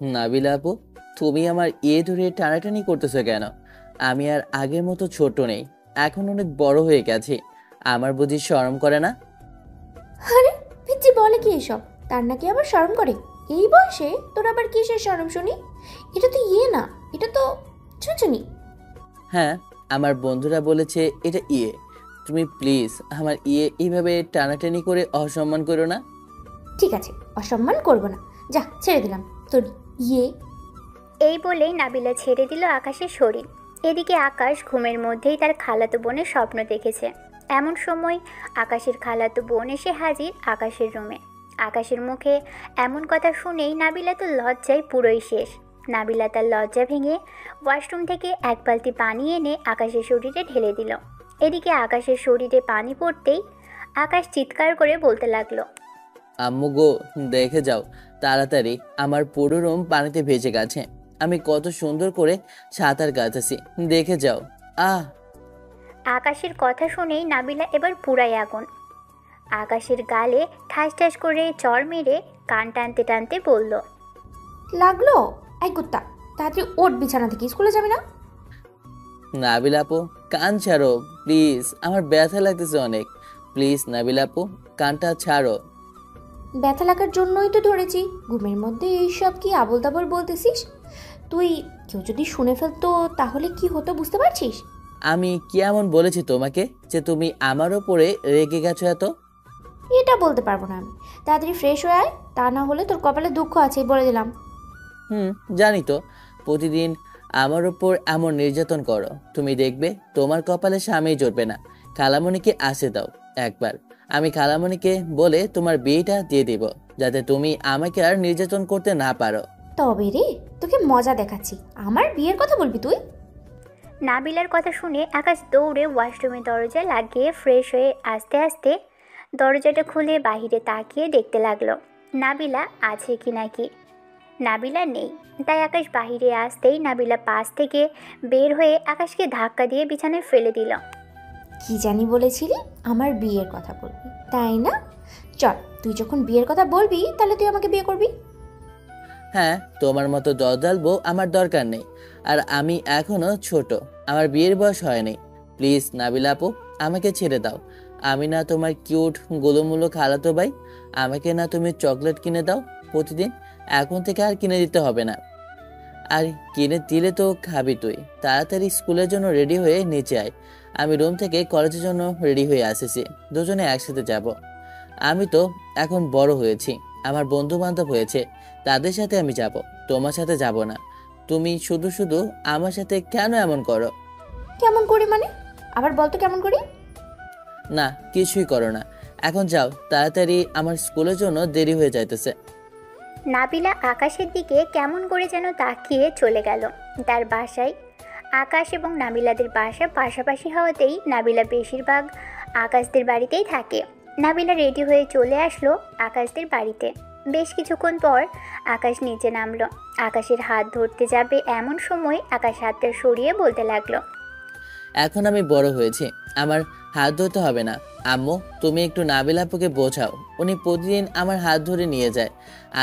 নাবিলা আপু, তুমি আমার ধরে টানাটানি করতেছো কেন? আমি আর আগের মতো ছোট নেই, এখন অনেক বড় হয়ে গেছি। আমার বুঝি শরম করে না? আরে পিচ্ছি বলে কি এসব? তার নাকি আবার শরম করে? এই বয়সে তোর আবার কিসের শরম শুনি? এটা তো না, এটা তো ছুঁচুনি। হ্যাঁ, আমার বন্ধুরা বলেছে এটা তুমি প্লিজ আমার এইভাবে টানাটানি করে অসম্মান করো না। ঠিক আছে, অসম্মান করব না। যা, ছেড়ে দিলাম তোর ইয়ে। এই বলেই নাবিলা ছেড়ে দিল আকাশের শরীর। এদিকে আকাশ ঘুমের মধ্যেই তার খালাতো বোনের স্বপ্ন দেখেছে। এমন সময় আকাশের খালাতো বোন এসে হাজির আকাশের রুমে। আকাশের মুখে এমন কথা শুনেই নাবিলা তো লজ্জায় পুরোই শেষ। নাবিলা তার লজ্জা ভেঙে ওয়াশরুম থেকে এক বালতি পানি এনে আকাশের শরীরে ঢেলে দিল। এদিকে আকাশের শরীরে পানি পড়তেই আকাশ চিৎকার করে বলতে লাগলো, আম্মু গো, দেখে যাও তাড়াতাড়ি, আমার পুরো রুম পানিতে ভেসে গেছে। আমি কত সুন্দর করে সাঁতার কাটতেছি, দেখে যাও। আহ! আকাশের কথা শুনেই নাবিলা এবার পুরাই আগুন। আকাশের গালে ঠাস ঠাস করে চড় মেরে কান টানতে টানতে বলল, লাগলো? এই কুত্তা, তাড়াতাড়ি ওঠ বিছানা থেকে, স্কুলে যাবে না? নাবিলা আপু, কান ছাড়ো প্লিজ, আমার ব্যথা লাগতেছে অনেক। প্লিজ নাবিলা আপু, কানটা ছাড়ো। ব্যথা লাগার জন্যই তো ধরেছি। ঘুমের মধ্যে এইসব কি আবোল তাবোল বলতেছিস তুই? কেউ যদি শুনে ফেলতো তাহলে কি হতো বুঝতে পারছিস? আমি কি এমন বলেছি তোমাকে যে তুমি আমার ওপরে রেগে গেছো এত? এটা বলতে পারবো না আমি। তাড়াতাড়ি ফ্রেশ হয়ে আয়, তা না হলে তোর কপালে দুঃখ আছে, বলে দিলাম। জানি তো, প্রতিদিন আমার ওপর এমন নির্যাতন করো, তুমি দেখবে তোমার কপালে স্বামী জুটবে না। খালামণিকে আসে দাও একবার, আমি খালামণিকে বলে তোমার বিয়েটা দিয়ে দিব, যাতে তুমি আমাকে আর নির্যাতন করতে না পারো। তবে রে, তোকে মজা দেখাচ্ছি। আমার বিয়ের কথা বলবি তুই? নাবিলার কথা শুনে আকাশ দৌড়ে ওয়াশরুমের দরজা লাগিয়ে ফ্রেশ হয়ে আস্তে আস্তে দরজাটা খুলে বাহিরে তাকিয়ে দেখতে লাগলো নাবিলা আছে কি নাকি। নাবিলা নেই, তাই আকাশ বাহিরে আসতেই নাবিলা পাশ থেকে বের হয়ে আকাশকে ধাক্কা দিয়ে বিছানায় ফেলে দিল। কি জানি বলেছিলি আমার বিয়ের কথা বলবি, তাই না? চল, তুই যখন বিয়ের কথা বলবি তাহলে তুই আমাকে বিয়ে করবি। হ্যাঁ, তোমার মতো দরজাল বউ আমার দরকার নেই। আর আমি এখনো ছোট, আমার বিয়ের বয়স হয়নি। প্লিজ নাবিলা আপু, আমাকে ছেড়ে দাও। আমি না তোমার কিউট গোলুমুলো খালাতো ভাই? আমাকে না তুমি চকলেট কিনে দাও প্রতিদিন? এখন থেকে আর কিনে দিতে হবে না। আর কিনে দিলে তো খাবি তুই। তাড়াতাড়ি স্কুলের জন্য রেডি হয়ে নিচে আয়। আমি রুম থেকে কলেজের জন্য রেডি হয়ে আসেছি, দুজনে একসাথে যাব। আমি তো এখন বড় হয়েছি, আমার বন্ধু বান্ধব হয়েছে, তাদের সাথে আমি যাব, তোমার সাথে যাব না। তুমি শুধু শুধু আমার সাথে কেন এমন করো? কেমন করি মানে? আবার বলতো কেমন করি? না, কিছুই করো না। এখন যাও তাড়াতাড়ি, আমার স্কুলের জন্য দেরি হয়ে যাইতেছে। নাবিলা আকাশের দিকে কেমন করে যেন তাকিয়ে চলে গেল তার বাসায়। আকাশ এবং নাবিলাদের বাসা পাশাপাশি হওয়াতেই নাবিলা বেশিরভাগ আকাশদের বাড়িতেই থাকে। নাবিলা রেডি হয়ে চলে আসলো আকাশদের বাড়িতে। বেশ কিছুক্ষণ পর আকাশ নিচে নামলো। আকাশের হাত ধরতে যাবে এমন সময় আকাশ হাতটা সরিয়ে বলতে লাগলো, এখন আমি বড় হয়েছি, আমার হাত ধরতে হবে না। আম্মু, তুমি একটু নাবিল আপুকে বোঝাও, উনি প্রতিদিন আমার হাত ধরে নিয়ে যায়।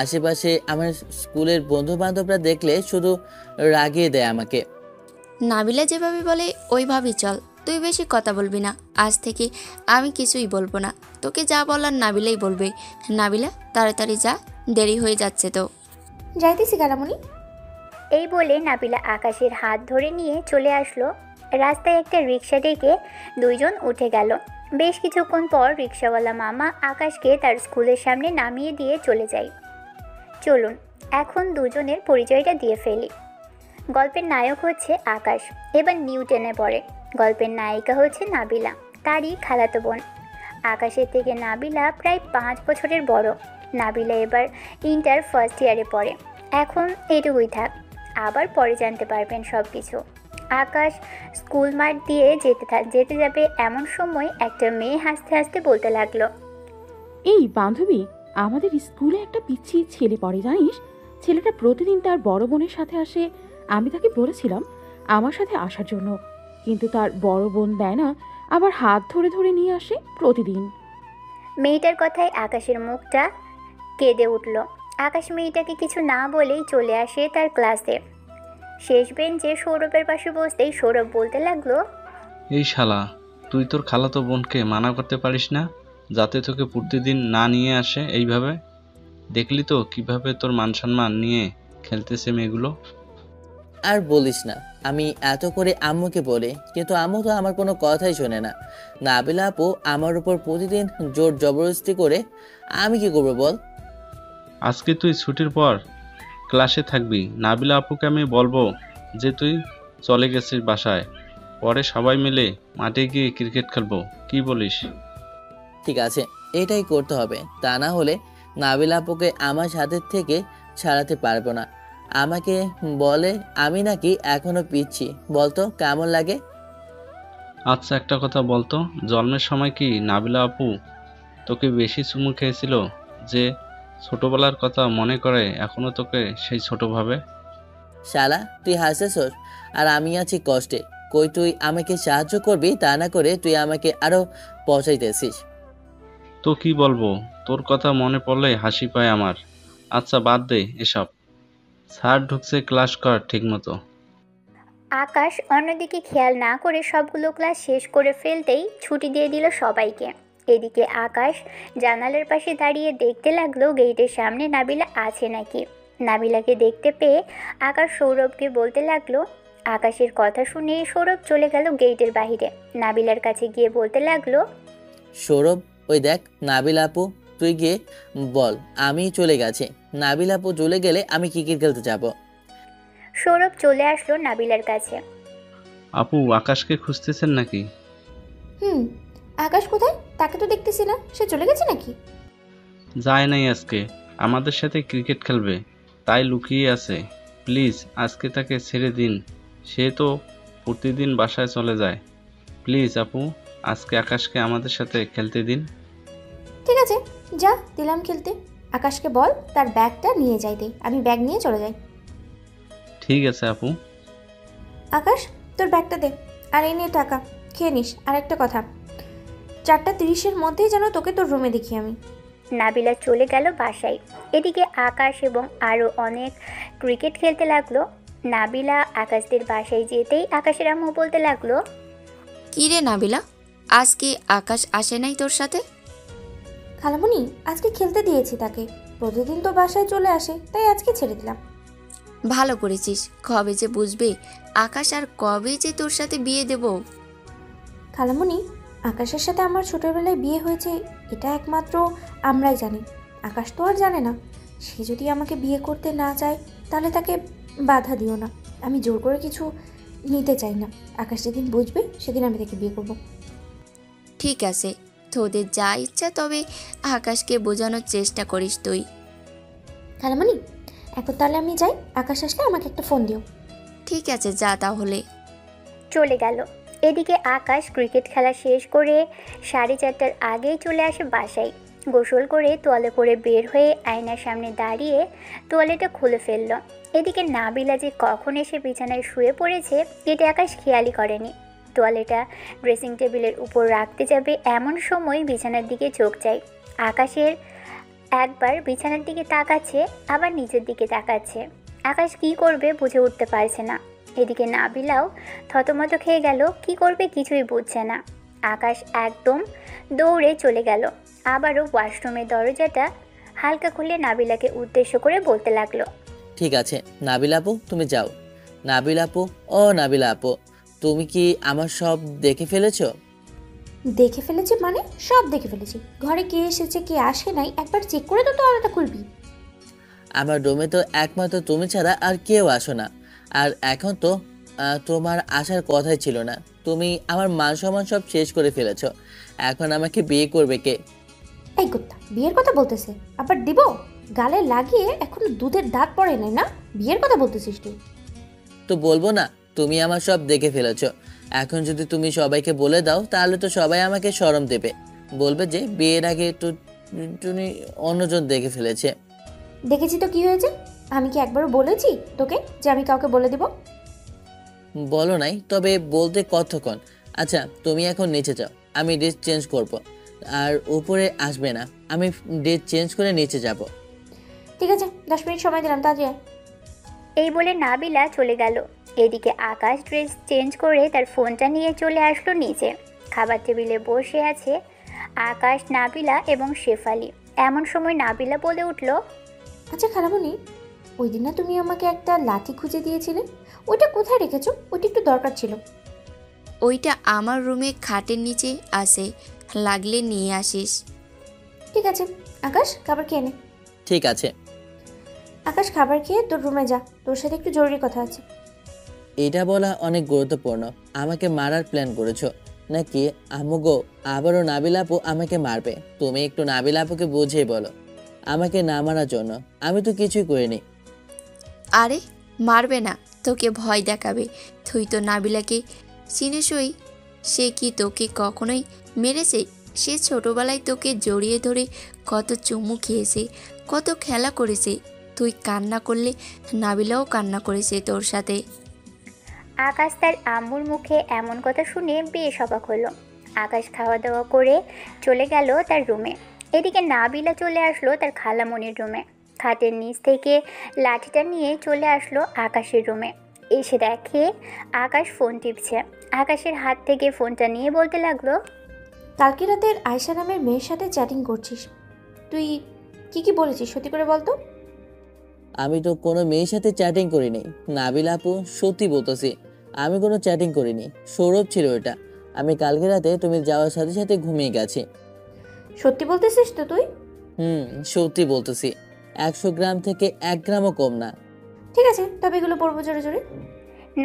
আশেপাশে আমার স্কুলের বন্ধু বান্ধবরা দেখলে শুধু রাগিয়ে দেয় আমাকে। নাবিলা যেভাবে বলে ওইভাবেই চল, তুই বেশি কথা বলবি না। আজ থেকে আমি কিছুই বলবো না, তোকে যা বলার নাবিলাই বলবে। নাবিলা তাড়াতাড়ি যা, দেরি হয়ে যাচ্ছে তো। যাইতেছি কালামণি। এই বলে নাবিলা আকাশের হাত ধরে নিয়ে চলে আসলো। রাস্তায় একটা রিক্সা ডেকে দুইজন উঠে গেল। বেশ কিছুক্ষণ পর রিক্সাওয়ালা মামা আকাশকে তার স্কুলের সামনে নামিয়ে দিয়ে চলে যায়। চলুন এখন দুজনের পরিচয়টা দিয়ে ফেলি। গল্পের নায়ক হচ্ছে আকাশ, এবার নিউ টেনে পড়ে। গল্পের নায়িকা হচ্ছে নাবিলা, তারই খালাতো বোন। আকাশের থেকে নাবিলা প্রায় 5 বছরের বড়। নাবিলা এবার ইন্টার ফার্স্ট ইয়ারে পড়ে। এখন এটুকুই থাক, আবার পরে জানতে পারবেন সব কিছু। আকাশ স্কুল মাঠ দিয়ে যেতে যাবে এমন সময় একটা মেয়ে হাসতে হাসতে বলতে লাগলো, এই বান্ধবী, আমাদের স্কুলে একটা পিচ্ছি ছেলে পড়ে জানিস? ছেলেটা প্রতিদিন তার বড় বোনের সাথে আসে। আমি তাকে বলেছিলাম আমার সাথে আসার জন্য, কিন্তু তার বড় বোন দেয় না, আবার হাত ধরে ধরে নিয়ে আসে প্রতিদিন। মেয়েটার কথায় আকাশের মুখটা কেঁদে উঠল। আকাশ মেয়েটাকে কিছু না বলেই চলে আসে তার ক্লাসে। শেষ বেঞ্চে সৌরভের পাশে বসতেই সৌরভ বলতে লাগলো, এই শালা, তুই তোর খালাতো বোনকে মানা করতে পারিস না যাতে তোকে প্রতিদিন না নিয়ে আসে এইভাবে? দেখলি তো কিভাবে তোর মান সম্মান নিয়ে খেলতেছে মেয়েগুলো। আর বলিস না, আমি এত করে আম্মুকে বলি কিন্তু আম্মু তো আমার কোনো কথাই শোনে না। নাবিলা আপু আমার উপর প্রতিদিন জোর জবরদস্তি করে, আমি কি করবো বল? আজকে তুই ছুটির পর ক্লাসে থাকবি। নাবিলা আপুকে আমি বলবো যে তুই চলে গেছিস বাসায়, পরে সবাই মিলে মাঠে গিয়ে ক্রিকেট খেলবো, কি বলিস? ঠিক আছে, এটাই করতে হবে, তা না হলে নাবিলা আপুকে আমার সাথে থেকে ছাড়াতে পারবো না। আমাকে বলে আমি নাকি এখনো পিচ্ছি, বলতো কেমন লাগে? আচ্ছা একটা কথা বলতো, জন্মের সময় কি নাবিলা আপু তোকে বেশি চুমু খেয়েছিল যে ছোটবেলার কথা মনে করে এখনো তোকে সেই ছোট ভাবে? শালা তুই হাসেছস আর আমি আছি কষ্টে। কই তুই আমাকে সাহায্য করবি, তা না করে তুই আমাকে আরো পচাইতেছিস। তো কি বলবো, তোর কথা মনে পড়লে হাসি পায় আমার। আচ্ছা বাদ দে এসব, স্যার ঢুকছে, ক্লাস কর ঠিক মতো। আকাশ অন্যদিকে খেয়াল না করে সবগুলো ক্লাস শেষ করে ফেলতেই ছুটি দিয়ে দিল সবাইকে। এদিকে আকাশ জানালার পাশে দাঁড়িয়ে দেখতে লাগলো গেটের সামনে নাবিলা আছে নাকি। নাবিলাকে দেখতে পেয়ে আকাশ সৌরভকে বলতে লাগলো। আকাশের কথা শুনে সৌরভ চলে গেল গেটের বাইরে। নাবিলার কাছে গিয়ে বলতে লাগলো, সৌরভ, ওই দেখ নাবিলা আপু, তুই গিয়ে বল আমি চলে গেছি। নাবিলা আপু চলে গেলে আমি ক্রিকেট খেলতে যাব। সৌরভ চলে আসলো নাবিলার কাছে। আপু আকাশকে খুঁজতেছেন নাকি? হুম, আকাশ কোথায়? তাকে তো দেখতেছি না, সে চলে গেছে নাকি? যায় নাই আজকে, আমাদের সাথে ক্রিকেট খেলবে, তাই লুকিয়ে আছে। প্লিজ আজকে তাকে ছেড়ে দিন, সে তো প্রতিদিন বাসায় চলে যায়। প্লিজ আপু, আজকে আকাশকে আমাদের সাথে খেলতে দিন। ঠিক আছে, যা দিলাম খেলতে। আকাশকে বল তার ব্যাগটা নিয়ে যাইতে, আমি ব্যাগ নিয়ে চলে যাই। ঠিক আছে আপু। আকাশ, তোর ব্যাগটা দে, আর এই নিয়ে টাকা, খেয়ে নিস। আর একটা কথা, 4:30-এর মধ্যেই যেন তোকে তোর রুমে দেখি আমি। নাবিলা চলে গেল বাসায়। এদিকে আকাশ এবং আরও অনেক ক্রিকেট খেলতে লাগলো। নাবিলা আকাশদের বাসায় যেতেই আকাশের আম্মু বলতে লাগলো, কী রে নাবিলা, আজকে আকাশ আসে নাই তোর সাথে? খালামণি, আজকে খেলতে দিয়েছি তাকে। প্রতিদিন তো বাসায় চলে আসে, তাই আজকে ছেড়ে দিলাম। ভালো করেছিস, কবে যে বুঝবে আকাশ আর কবে যে তোর সাথে বিয়ে দেব। খালামণি, আকাশের সাথে আমার ছোটবেলায় বিয়ে হয়েছে এটা একমাত্র আমরাই জানি। আকাশ তো আর জানে না। সে যদি আমাকে বিয়ে করতে না চায় তাহলে তাকে বাধা দিও না। আমি জোর করে কিছু নিতে চাই না। আকাশ যেদিন বুঝবে সেদিন আমি তাকে বিয়ে করব। ঠিক আছে, তোদের যা ইচ্ছা, তবে আকাশকে বোঝানোর চেষ্টা করিস তুই। খালামণি, এখন তাহলে আমি যাই। আকাশ আসলে আমাকে একটা ফোন দিও। ঠিক আছে, যা তাহলে। চলে গেল। এদিকে আকাশ ক্রিকেট খেলা শেষ করে 4:30টার আগেই চলে আসে বাসায়। গোসল করে তোয়ালে পরে বের হয়ে আয়নার সামনে দাঁড়িয়ে তোয়ালেটা খুলে ফেলল। এদিকে নাবিলা যে কখন এসে বিছানায় শুয়ে পড়েছে এটা আকাশ খেয়ালই করেনি। তোয়ালেটা ড্রেসিং টেবিলের উপর রাখতে যাবে এমন সময় বিছানার দিকে চোখ যায়। আকাশের একবার বিছানার দিকে তাকাচ্ছে, আবার নিচের দিকে তাকাচ্ছে। আকাশ কি করবে বুঝে উঠতে পারছে না। এদিকে নাবিলাও থতমত খেয়ে গেল, কি করবে কিছুই বুঝছে না। আকাশ একদম দৌড়ে চলে গেল। আবারও ওয়াশরুমের দরজাটা হালকা খুলে নাবিলাকে উদ্দেশ্য করে বলতে লাগলো, ঠিক আছে নাবিলা আপু, তুমি যাও। নাবিলা আপু, ও নাবিলা আপু, তুমি কি আমার সব দেখে ফেলেছো? দেখে ফেলেছি মানে? সব দেখে ফেলেছি। ঘরে কে এসেছে কে আসে নাই একবার চেক করে তো তোয়ালেটা খুলবি। আমার রুমে তো একমাত্র তুমি ছাড়া আর কেউ আসো না। আর এখন তো তোমার আসার কথাই ছিল না। তুমি আমার মান সম্মান সব শেষ করে ফেলেছো। এখন আমাকে বিয়ে করবে কে? এই কুত্তা, বিয়ের কথা বলতেছে আবার দিব? গালে লাগিয়ে এখনো দুধের দাঁত পড়ে নাই না? বিয়ের কথা বলতেছিস তুই? তো বলবো না, তুমি আমার সব দেখে ফেলেছো। এখন যদি তুমি সবাইকে বলে দাও তাহলে তো সবাই আমাকে শরম দেবে, বলবে যে বিয়ের আগে তো তুমি অন্যজন দেখে ফেলেছে। দেখেছি তো কি হয়েছে? আমি কি একবারও বলেছি তোকে যে আমি কাউকে বলে দিব? বলো নাই, তবে বলতে কতক্ষণ। আচ্ছা তুমি এখন নিচে যাও, আমি ড্রেস চেঞ্জ করব। আর উপরে আসবে না, আমি ড্রেস চেঞ্জ করে নিচে যাব। ঠিক আছে, 10 মিনিট সময় দিলাম, তাড়াতাড়ি আয়। এই বলে নাবিলা চলে গেল। এদিকে আকাশ ড্রেস চেঞ্জ করে তার ফোনটা নিয়ে চলে আসলো নিচে। খাবার টেবিলে বসে আছে আকাশ, নাবিলা এবং শেফালি। এমন সময় নাবিলা বলে উঠল, আচ্ছা খালামণি, ওই দিন না তুমি আমাকে একটা লাঠি খুঁজে দিয়েছিলে, ওইটা কোথায় রেখেছো? ওইটা একটু দরকার ছিল। ওইটা আমার রুমে খাটের নিচে আছে, লাগলে নিয়ে আসিস। ঠিক আছে, আকাশ খাবার খেয়ে নে। ঠিক আছে। আকাশ খাবার খেয়ে তোর রুমে যা, তোর সাথে একটু জরুরি কথা আছে। এটা বলা অনেক গুরুত্বপূর্ণ। আমাকে মারার প্ল্যান করেছো নাকি? আমুগো, আবারও নাবিল আপু আমাকে মারবে। তুমি একটু নাবিল আপুকে বুঝিয়ে বলো আমাকে না মারার জন্য। আমি তো কিছুই করিনি। আরে মারবে না, তোকে ভয় দেখাবে। তুই তো নাবিলাকে চিনিসই, সে কি তোকে কখনোই মেরেছে? সে ছোটবেলায় তোকে জড়িয়ে ধরে কত চুমু খেয়েছে, কত খেলা করেছে। তুই কান্না করলে নাবিলাও কান্না করেছে তোর সাথে। আকাশ তার আম্মুর মুখে এমন কথা শুনে বেশ অবাক হলো। আকাশ খাওয়া দাওয়া করে চলে গেল তার রুমে। এদিকে নাবিলা চলে আসলো তার খালামণির রুমে। খাটের নিচ থেকে লাঠিটা নিয়ে চলে আসলো আকাশের রুমে। এসে দেখে আকাশ ফোন টিপছে। আকাশের হাত থেকে ফোনটা নিয়ে বলতে লাগলো, কালকে রাতের আয়শা নামের মেয়ের সাথে চ্যাটিং করছিস, তুই কি কি বলেছিস সত্যি করে বলতো? আমি তো কোনো মেয়ের সাথে চ্যাটিং করিনি নাবিল আপু, সত্যি বলতেছি। আমি কোনো চ্যাটিং করিনি। সৌরভ ছিল এটা। আমি কালকে রাতে তুমি যাওয়ার সাথে সাথে ঘুমিয়ে গেছি। সত্যি বলতেছিস তো তুই? সত্যি বলতেছি। 100 গ্রাম থেকে 1 গ্রামও কম না। ঠিক আছে, তবে এগুলো পড়বো জোরে জোরে।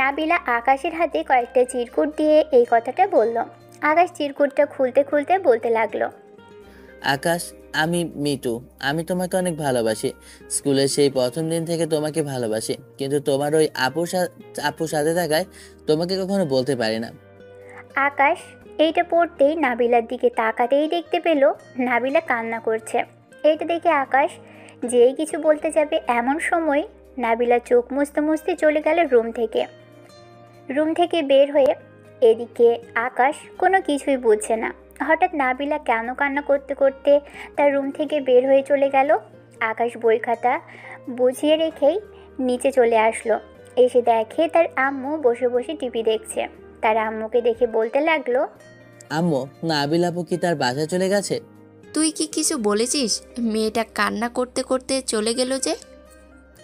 নাবিলা আকাশের হাতে কয়েকটা চিরকুট দিয়ে এই কথাটা বলল। আকাশ চিরকুটটা খুলতে খুলতে বলতে লাগলো, আকাশ, আমি মিতু। আমি তোমাকে অনেক ভালোবাসি। স্কুলের সেই প্রথম দিন থেকে তোমাকে ভালোবাসি, কিন্তু তোমার ওই আপুর সাথে থাকায় তোমাকে কখনো বলতে পারি না। আকাশ এইটা পড়তেই নাবিলার দিকে তাকাতেই দেখতে পেল নাবিলা কান্না করছে। এইটা দেখে আকাশ যেই কিছু বলতে যাবে এমন সময় নাবিলা চোখ মুছতে মুছতে চলে গেল রুম থেকে বের হয়ে। এদিকে আকাশ কোনো কিছুই বুঝছে না। হঠাৎ নাবিলা কেন কান্না করতে করতে তার রুম থেকে বের হয়ে চলে গেল। আকাশ বই খাতা বুঝিয়ে রেখেই নিচে চলে আসলো। এসে দেখে তার আম্মু বসে বসে টিভি দেখছে। তার আম্মুকে দেখে বলতে লাগলো, আম্মু, নাবিল আপু কি তার বাসায় চলে গেছে? তুই কি কিছু বলেছিস? মেয়েটা কান্না করতে করতে চলে গেল যে।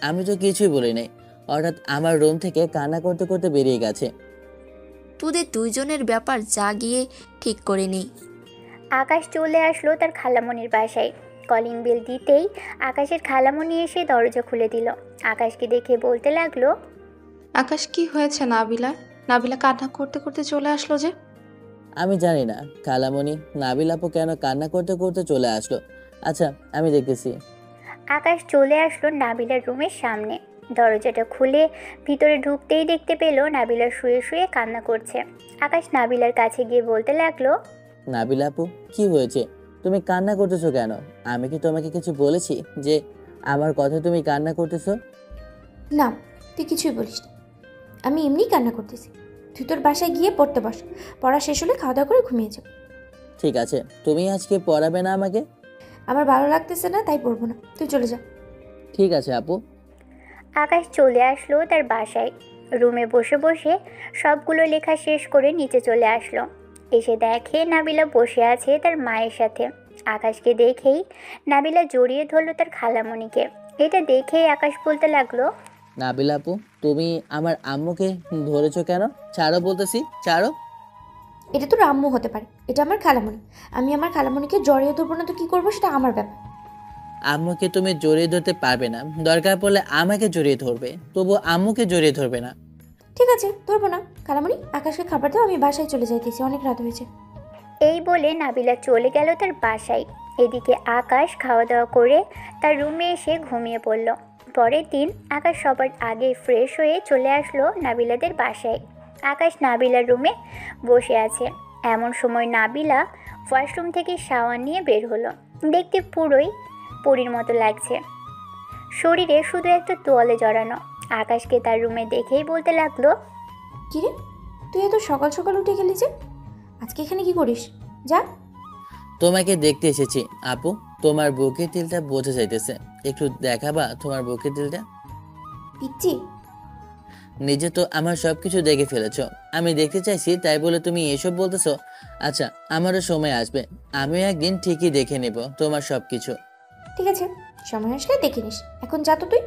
আমি তো কিছুই বলি নাই। হঠাৎ আমার রুম থেকে কান্না করতে করতে বেরিয়ে গেছে। তোদের দুইজনের ব্যাপার যা গিয়ে ঠিক করে নি। আকাশ চলে আসলো তার খালামণির বাসায়। কলিং বেল দিতেই আকাশের খালামণি এসে দরজা খুলে দিল। আকাশকে দেখে বলতে লাগলো, আকাশ কি হয়েছে নাবিলার? নাবিলা কান্না করতে করতে চলে আসলো যে। আমি জানি না খালামণি, নাবিল আপু কেন কান্না করতে করতে চলে আসলো। আচ্ছা, আমি দেখতেছি। আকাশ চলে আসলো নাবিলার রুমের সামনে। দরজাটা খুলে ভিতরে ঢুকতেই দেখতে পেল নাবিলা শুয়ে শুয়ে কান্না করছে। আকাশ নাবিলার কাছে গিয়ে বলতে লাগলো, নাবিল আপু, কি হয়েছে? তুমি কান্না করতেছো কেন? আমি কি তোমাকে কিছু বলেছি যে আমার কথা তুমি কান্না করতেছো? না, তুই কিছুই বলিস না, আমি এমনি কান্না করতেছি। তুই তোর বাসায় গিয়ে পড়তে বস, পড়া শেষ হলে খাওয়া দাওয়া করে ঘুমিয়ে যাও। ঠিক আছে, তুমি আজকে পড়াবে না আমাকে? আমার ভালো লাগতেছে না, তাই পড়বো না, তুই চলে যা। ঠিক আছে আপু। আকাশ চলে আসলো তার বাসায়। রুমে বসে বসে সবগুলো লেখা শেষ করে নিচে চলে আসলো। এসে দেখে নাবিলা বসে আছে তার মায়ের সাথে। আকাশকে দেখেই নাবিলা জড়িয়ে ধরলো তার খালামণিকে। এটা দেখেই আকাশ বলতে লাগলো, নাবিল আপু, তুমি আমার আম্মুকে ধরেছো কেন? ছাড়ো বলতেছি, ছাড়ো। এটা তোর আম্মু হতে পারে, এটা আমার খালামণি। আমি আমার খালামণিকে জড়িয়ে ধরবো না তো কি করবো, সেটা আমার ব্যাপার। আম্মুকে তুমি জড়িয়ে ধরতে পারবে না। দরকার পড়লে আমাকে জড়িয়ে ধরবে, তবু আম্মুকে জড়িয়ে ধরবে না। ঠিক আছে, ধরবো না। খালামণি, আকাশকে খাবার দাও, আমি বাসায় চলে যাইতেছি, অনেক রাত হয়েছে। এই বলে নাবিলা চলে গেল তার বাসায়। এদিকে আকাশ খাওয়া দাওয়া করে তার রুমে এসে ঘুমিয়ে পড়ল। পরের দিন আকাশ সবার আগে ফ্রেশ হয়ে চলে আসলো নাবিলাদের বাসায়। আকাশ নাবিলার রুমে বসে আছে। এমন সময় নাবিলা ওয়াশরুম থেকে শাওয়ার নিয়ে বের হলো। দেখতে পুরোই পরীর মতো লাগছে। শরীরে শুধু একটা তোয়ালে জড়ানো। আকাশকে তার রুমে দেখেই বলতে লাগলো, কিরে, তুই এত সকাল সকাল উঠে গেলি যে? আজকে এখানে কি করিস? যা। তোমাকে দেখতে এসেছি আপু। তোমার বুকের তিলটা বোঝা যাইতেছে, একটু দেখাবা তোমার বুকের তিলটা? পিচ্ছি, নিজে তো আমার সবকিছু দেখে ফেলেছো, আমি দেখতে চাইছি তাই বলে তুমি এসব বলতেছো? আচ্ছা, আমারও সময় আসবে, আমিও একদিন ঠিকই দেখে নেব তোমার সবকিছু। ঠিক আছে, সময় আসলে দেখে নিস। এখন যা তো তুই।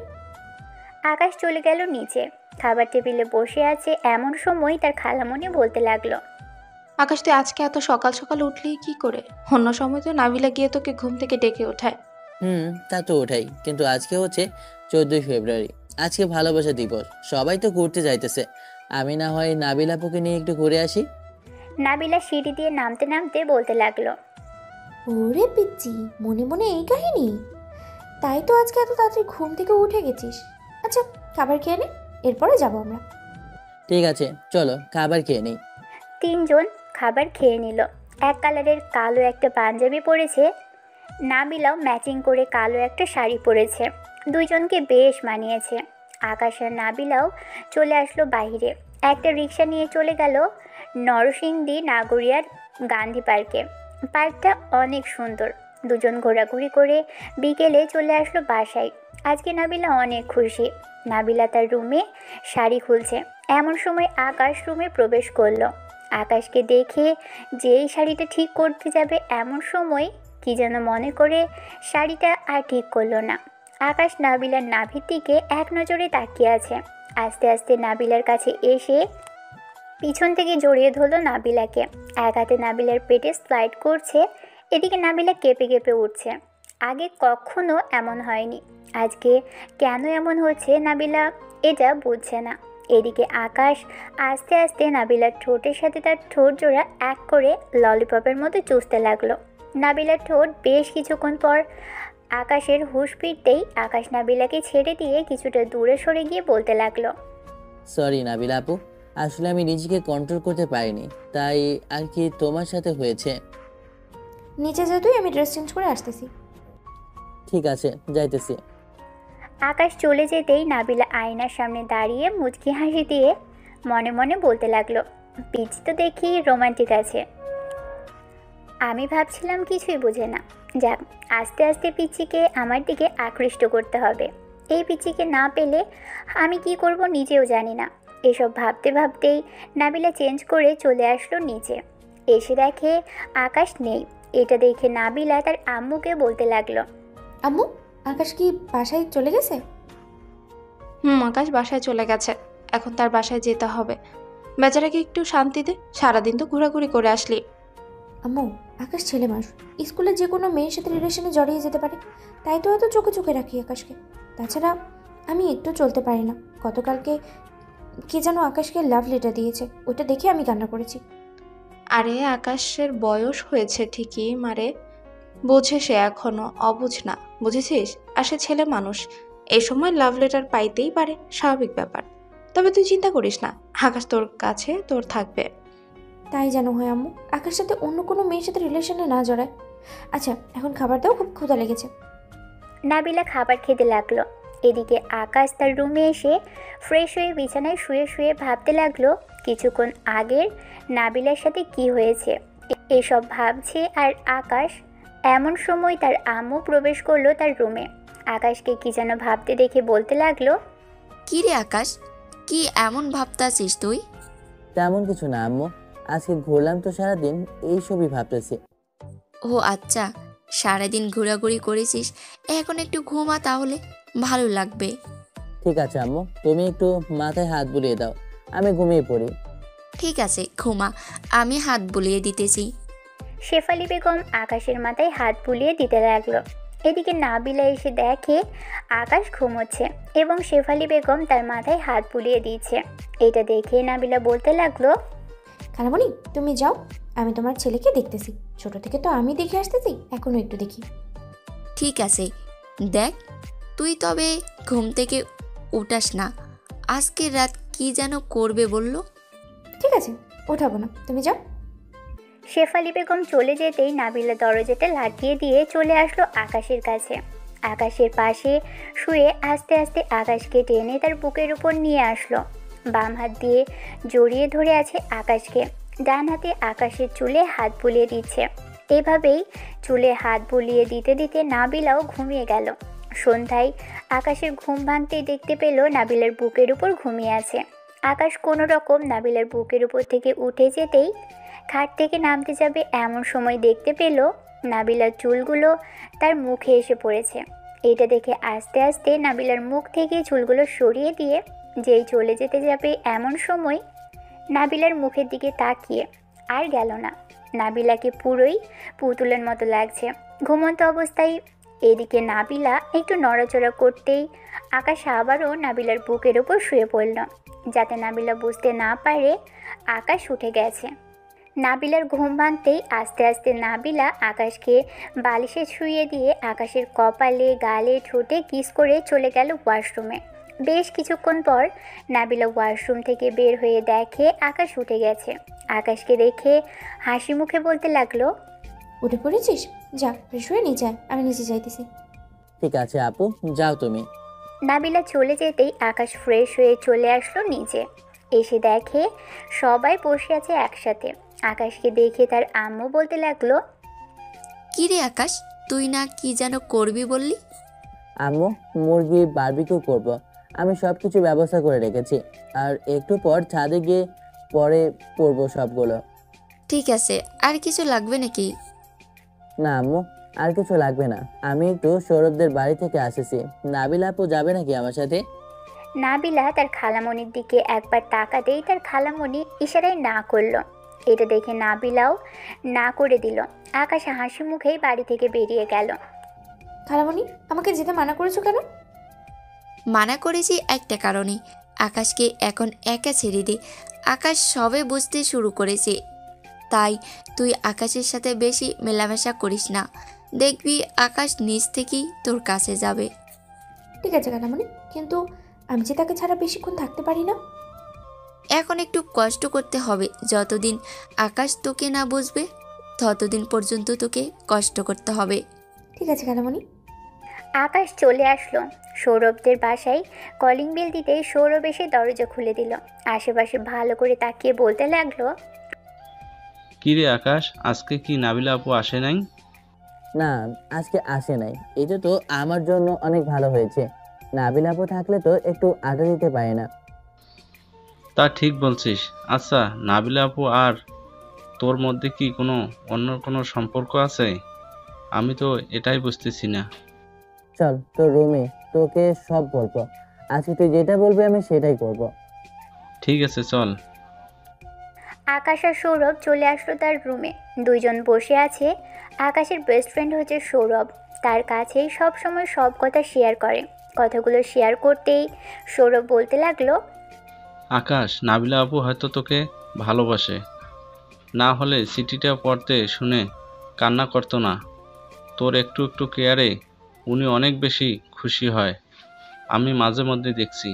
আকাশ চলে গেল নিচে। খাবার টেবিলে বসে আছে এমন সময় তার খালামণি বলতে লাগলো, আকাশ তুই আজকে এত সকাল সকাল উঠলি কি করে? অন্য সময় তো নাবিলা গিয়ে তোকে ঘুম থেকে ডেকে ওঠায়। তা তো ওঠাই, কিন্তু আজকে হচ্ছে 14ই ফেব্রুয়ারি, আজকে ভালোবাসা দিবস, সবাই তো ঘুরতে যাইতেছে, আমি না হয় নাবিল আপুকে নিয়ে একটু ঘুরে আসি। নাবিলা সিঁড়ি দিয়ে নামতে নামতে বলতে লাগলো, ওরে পিচ্ছি, মনে মনে এই কাহিনী? তাই তো আজকে এত তাড়াতাড়ি ঘুম থেকে উঠে গেছিস। আচ্ছা, খাবার খেয়ে নে, এরপরে যাবো আমরা। ঠিক আছে, চলো খাবার খেয়ে নিই। তিনজন খাবার খেয়ে নিল। এক কালারের কালো একটা পাঞ্জাবি পরেছে, নাবিলাও ম্যাচিং করে কালো একটা শাড়ি পরেছে। দুইজনকে বেশ মানিয়েছে। আকাশ আর নাবিলাও চলে আসলো বাইরে। একটা রিক্সা নিয়ে চলে গেল নরসিংদী নাগরিয়ার গান্ধী পার্কে। পার্কটা অনেক সুন্দর। দুজন ঘোরাঘুরি করে বিকেলে চলে আসলো বাসায়। আজকে নাবিলা অনেক খুশি। নাবিলা তার রুমে শাড়ি খুলছে, এমন সময় আকাশ রুমে প্রবেশ করলো। আকাশকে দেখে যেই শাড়িটা ঠিক করতে যাবে এমন সময় কি যেন মনে করে শাড়িটা আর ঠিক করলো না। আকাশ নাবিলার নাভির দিকে এক নজরে তাকিয়ে আছে। আস্তে আস্তে নাবিলার কাছে এসে পিছন থেকে জড়িয়ে ধরলো নাবিলাকে। এক হাতে নাবিলার পেটে স্লাইড করছে, এদিকে নাবিলা কেঁপে কেঁপে উঠছে। আগে কখনো এমন হয়নি, আজকে কেন এমন হচ্ছে নাবিলা এটা বুঝছে না। এদিকে আকাশ আস্তে আস্তে নাবিলার ঠোঁটের সাথে তার ঠোঁট জোড়া এক করে ললিপপের মতো চুষতে লাগলো। নাবিলার ঠোঁট বেশ কিছুক্ষণ পর আকাশের হুঁশ ফিরতেই আকাশ নাবিলাকে ছেড়ে দিয়ে কিছুটা দূরে সরে গিয়ে বলতে লাগলো, সরি নাবিল আপু, আসলে আমি নিজেকে কন্ট্রোল করতে পারিনি, তাই আর কি তোমার সাথে হয়েছে। নিচে যা তুই, আমি ড্রেস চেঞ্জ করে আসতেছি। ঠিক আছে, যাইতেছি। আকাশ চলে যেতেই নাবিলা আয়নার সামনে দাঁড়িয়ে মুচকি হাসি দিয়ে মনে মনে বলতে লাগলো, পিচ তো দেখি রোমান্টিক আছে। আমি ভাবছিলাম কিছুই বোঝে না। যাক, আস্তে আস্তে পিচিকে আমার দিকে আকৃষ্ট করতে হবে। এই পিচিকে না পেলে আমি কি করব নিজেও জানি না। এসব ভাবতে ভাবতেই নাবিলা চেঞ্জ করে চলে আসলো নিচে। এসে দেখে আকাশ নেই। এটা দেখে নাবিলা তার আম্মুকে বলতে লাগলো, আম্মু, আকাশ কি বাসায় চলে গেছে? আকাশ বাসায় চলে গেছে, এখন তার বাসায় যেতে হবে। বেচারাকে একটু শান্তি দে, সারাদিন তো ঘোরাঘুরি করে আসলি। আম্মু, আকাশ ছেলে মানুষ, স্কুলে যে কোনো মেয়ের সাথে রিলেশনে জড়িয়ে যেতে পারে, তাই তো এত চোখে চোখে রাখি আকাশকে। তাছাড়া আমি একটু চলতে পারি না। গতকালকে কে যেন আকাশকে লাভ লেটার দিয়েছে, ওটা দেখে আমি কান্না করেছি। আরে আকাশের বয়স হয়েছে ঠিকই মারে, বোঝে সে এখনো অবুঝ না, বুঝেছিস? আর সে ছেলে মানুষ, এই সময় লাভ লেটার পাইতেই পারে, স্বাভাবিক ব্যাপার। তবে তুই চিন্তা করিস না, আকাশ তোর কাছে তোর থাকবে। তাই যেন হয় আম্মু, আকাশ সাথে অন্য কোনো মেয়ের সাথে রিলেশনে না জড়ায়। আচ্ছা, এখন খাবার দাও, খুব ক্ষুধা লেগেছে। নাবিলা খাবার খেতে লাগলো। এদিকে আকাশ তার রুমে এসে ফ্রেশ হয়ে বিছানায় শুয়ে শুয়ে ভাবতে লাগলো কিছুক্ষণ আগের নাবিলার সাথে কি হয়েছে। এসব ভাবছে আর আকাশ। এমন সময় তার আম্মু প্রবেশ করলো তার রুমে। আকাশকে কি যেন ভাবতে দেখে বলতে লাগলো, কি রে আকাশ, কি এমন ভাবতাছিস তুই? তেমন কিছু না আম্মু, আজকে ঘুরলাম তো সারাদিন, এইসবই ভাবতেছি। ও আচ্ছা, সারাদিন ঘোরাঘুরি করেছিস, এখন একটু ঘুমা তাহলে, ভালো লাগবে। ঠিক আছে আম্মু, তুমি একটু মাথায় হাত বুলিয়ে দাও, আমি ঘুমিয়ে পড়ি। ঠিক আছে, ঘুমা, আমি হাত বুলিয়ে দিতেছি। শেফালি বেগম আকাশের মাথায় হাত বুলিয়ে দিতে লাগলো। এদিকে নাবিলা এসে দেখে আকাশ ঘুমোচ্ছে এবং শেফালি বেগম তার মাথায় হাত বুলিয়ে দিচ্ছে। এটা দেখে নাবিলা বলতে লাগলো, খালামণি, তুমি যাও, আমি তোমার ছেলেকে দেখতেছি। ছোট থেকে তো আমি দেখে আসতেছি, এখনো একটু দেখি। ঠিক আছে, দেখ, তুই তবে ঘুম থেকে উঠাস না। আজকের রাত কি যেন করবে বললো। ঠিক আছে, ওঠাবো না, তুমি যাও। শেফালি বেগম চলে যেতেই নাবিলা দরজাটা লাগিয়ে দিয়ে চলে আসলো আকাশের কাছে। আকাশের পাশে শুয়ে আস্তে আস্তে আকাশকে টেনে তার বুকের উপর নিয়ে আসলো। বাম হাত দিয়ে জড়িয়ে ধরে আছে আকাশকে, ডান হাতে আকাশের চুলে হাত বুলিয়ে দিচ্ছে। এভাবেই চুলে হাত বুলিয়ে দিতে দিতে নাবিলাও ঘুমিয়ে গেল। সন্ধ্যায় আকাশের ঘুম ভাঙতেই দেখতে পেল নাবিলার বুকের উপর ঘুমিয়ে আছে। আকাশ কোনো রকম নাবিলার বুকের উপর থেকে উঠে যেতেই খাট থেকে নামতে যাবে এমন সময় দেখতে পেল নাবিলার চুলগুলো তার মুখে এসে পড়েছে। এটা দেখে আস্তে আস্তে নাবিলার মুখ থেকে চুলগুলো সরিয়ে দিয়ে যেই চলে যেতে যাবে এমন সময় নাবিলার মুখের দিকে তাকিয়ে আর গেল না। নাবিলাকে পুরোই পুতুলের মতো লাগছে ঘুমন্ত অবস্থায়। এদিকে নাবিলা একটু নড়াচড়া করতেই আকাশ আবারও নাবিলার বুকের ওপর শুয়ে পড়ল, যাতে নাবিলা বুঝতে না পারে আকাশ উঠে গেছে। নাবিলার ঘুম ভাঙতেই আস্তে আস্তে নাবিলা আকাশকে বালিশে শুইয়ে দিয়ে আকাশের কপালে গালে ঠোঁটে কিস করে চলে গেল ওয়াশরুমে। বেশ কিছুক্ষণ পর নাবিলা ওয়াশরুম থেকে বের হয়ে দেখে আকাশ উঠে গেছে। আকাশকে দেখে হাসি মুখে বলতে লাগলো, উঠে পড়েছিস? যা ফ্রেশ হয়ে নিয়ে যায়, আমি নিচে যাইতেছি। ঠিক আছে আপু, যাও তুমি। নাবিলা চলে যেতেই আকাশ ফ্রেশ হয়ে চলে আসলো নিচে। এসে দেখে সবাই বসে আছে একসাথে। আকাশকে দেখে তার আম্মু বলতে লাগলো, কি রে আকাশ, তুই না কি যেন করবি বললি? আম্মু, মুরগি বারবিকিউ করব। আমি সব কিছু ব্যবস্থা করে রেখেছি, আর একটু পর ছাদে গিয়ে পরে করবো সবগুলো। ঠিক আছে, আর কিছু লাগবে নাকি? না আম্মু, আর কিছু লাগবে না। আমি একটু সৌরভদের বাড়ি থেকে আসেছি। নাবিলা আপু যাবে নাকি আমার সাথে? নাবিলা তার খালামণির দিকে একবার তাকাতেই তার খালামণি ইশারায় না করলো। এটা দেখে নাবিলাও না করে দিল। আকাশ হাসি মুখেই বাড়ি থেকে বেরিয়ে গেল। খালামণি, আমাকে যেতে মানা করেছো কেন? মানা করেছি একটা কারণে, আকাশকে এখন একা ছেড়ে দে। আকাশ সবে বুঝতে শুরু করেছে, তাই তুই আকাশের সাথে বেশি মেলামেশা করিস না। দেখবি আকাশ নিজ থেকেই তোর কাছে যাবে। ঠিক আছে খালামণি, কিন্তু আমি যে তাকে ছাড়া বেশিক্ষণ থাকতে পারি না। এখন একটু কষ্ট করতে হবে। যতদিন আকাশ তোকে না বুঝবে ততদিন পর্যন্ত তোকে কষ্ট করতে হবে। ঠিক আছে খালামণি। আকাশ চলে আসলো সৌরভদের বাসায়। কলিং বেল দিতেই সৌরভ এসে দরজা খুলে দিল। আশেপাশে ভালো করে তাকিয়ে বলতে লাগলো, কি রে আকাশ, আজকে কি নাবিলা আপু আসে নাই? না, আজকে আসে নাই। এটা তো আমার জন্য অনেক ভালো হয়েছে। নাবিলা আপু থাকলে তো একটু আড্ডা দিতে পারে না। তা ঠিক বলছিস। আচ্ছা, নাবিলা আপু আর তোর মধ্যে কি অন্য কোনো সম্পর্ক আছে? আমি তো এটাই বুঝতেছি না। চল তোর রুমে, তোকে সব বলবো। আজকে তুই যেটা বলবি আমি সেটাই করব। ঠিক আছে, চল। আকাশ আর সৌরভ চলে আসলো তার রুমে। দুইজন বসে আছে। আকাশের বেস্ট ফ্রেন্ড হচ্ছে সৌরভ। তার কাছেই সব সময় সব কথা শেয়ার করে। কথাগুলো শেয়ার করতেই সৌরভ বলতে লাগলো, আকাশ, নাবিলা আপু হয়তো তোকে ভালোবাসে, না হলে চিঠিটা পড়তে শুনে কান্না করতো না। তোর একটু একটু কেয়ারে উনি অনেক বেশি খুশি হয়, আমি মাঝে মধ্যে দেখছি।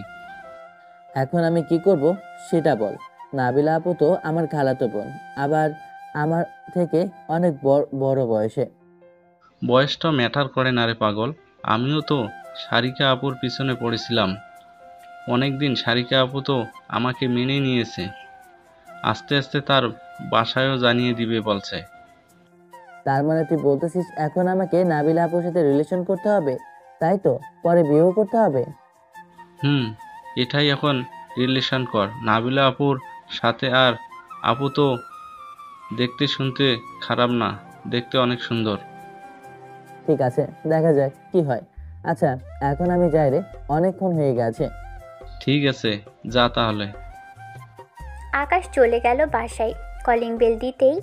এখন আমি কি করব সেটা বল। নাবিলা আপু তো আমার খালাতো বোন, আবার আমার থেকে অনেক বড় বয়সে। বয়সটা ম্যাটার করে না রে পাগল। আমিও তো সারিকা আপুর পিছনে পড়েছিলাম অনেক দিন। সারিকা আপু তো আমাকে মেনে নিয়েছে, আস্তে আস্তে তার বাসায়ও জানিয়ে দিবে বলছে। তার মানে তুই বলতেছিস এখন আমাকে নাবিলা আপুর সাথে রিলেশন করতে হবে, তাই তো? পরে বিয়েও করতে হবে? এটাই এখন রিলেশন কর নাবিলা আপুর সাথে। আর আপু তো দেখতে শুনতে খারাপ না, দেখতে অনেক সুন্দর। ঠিক আছে, দেখা যাক কি হয়। আচ্ছা, এখন আমি যাই রে, অনেকক্ষণ হয়ে গেছে। ঠিক আছে, যা তাহলে। আকাশ চলে গেল বাসায়। কলিং বেল দিতেই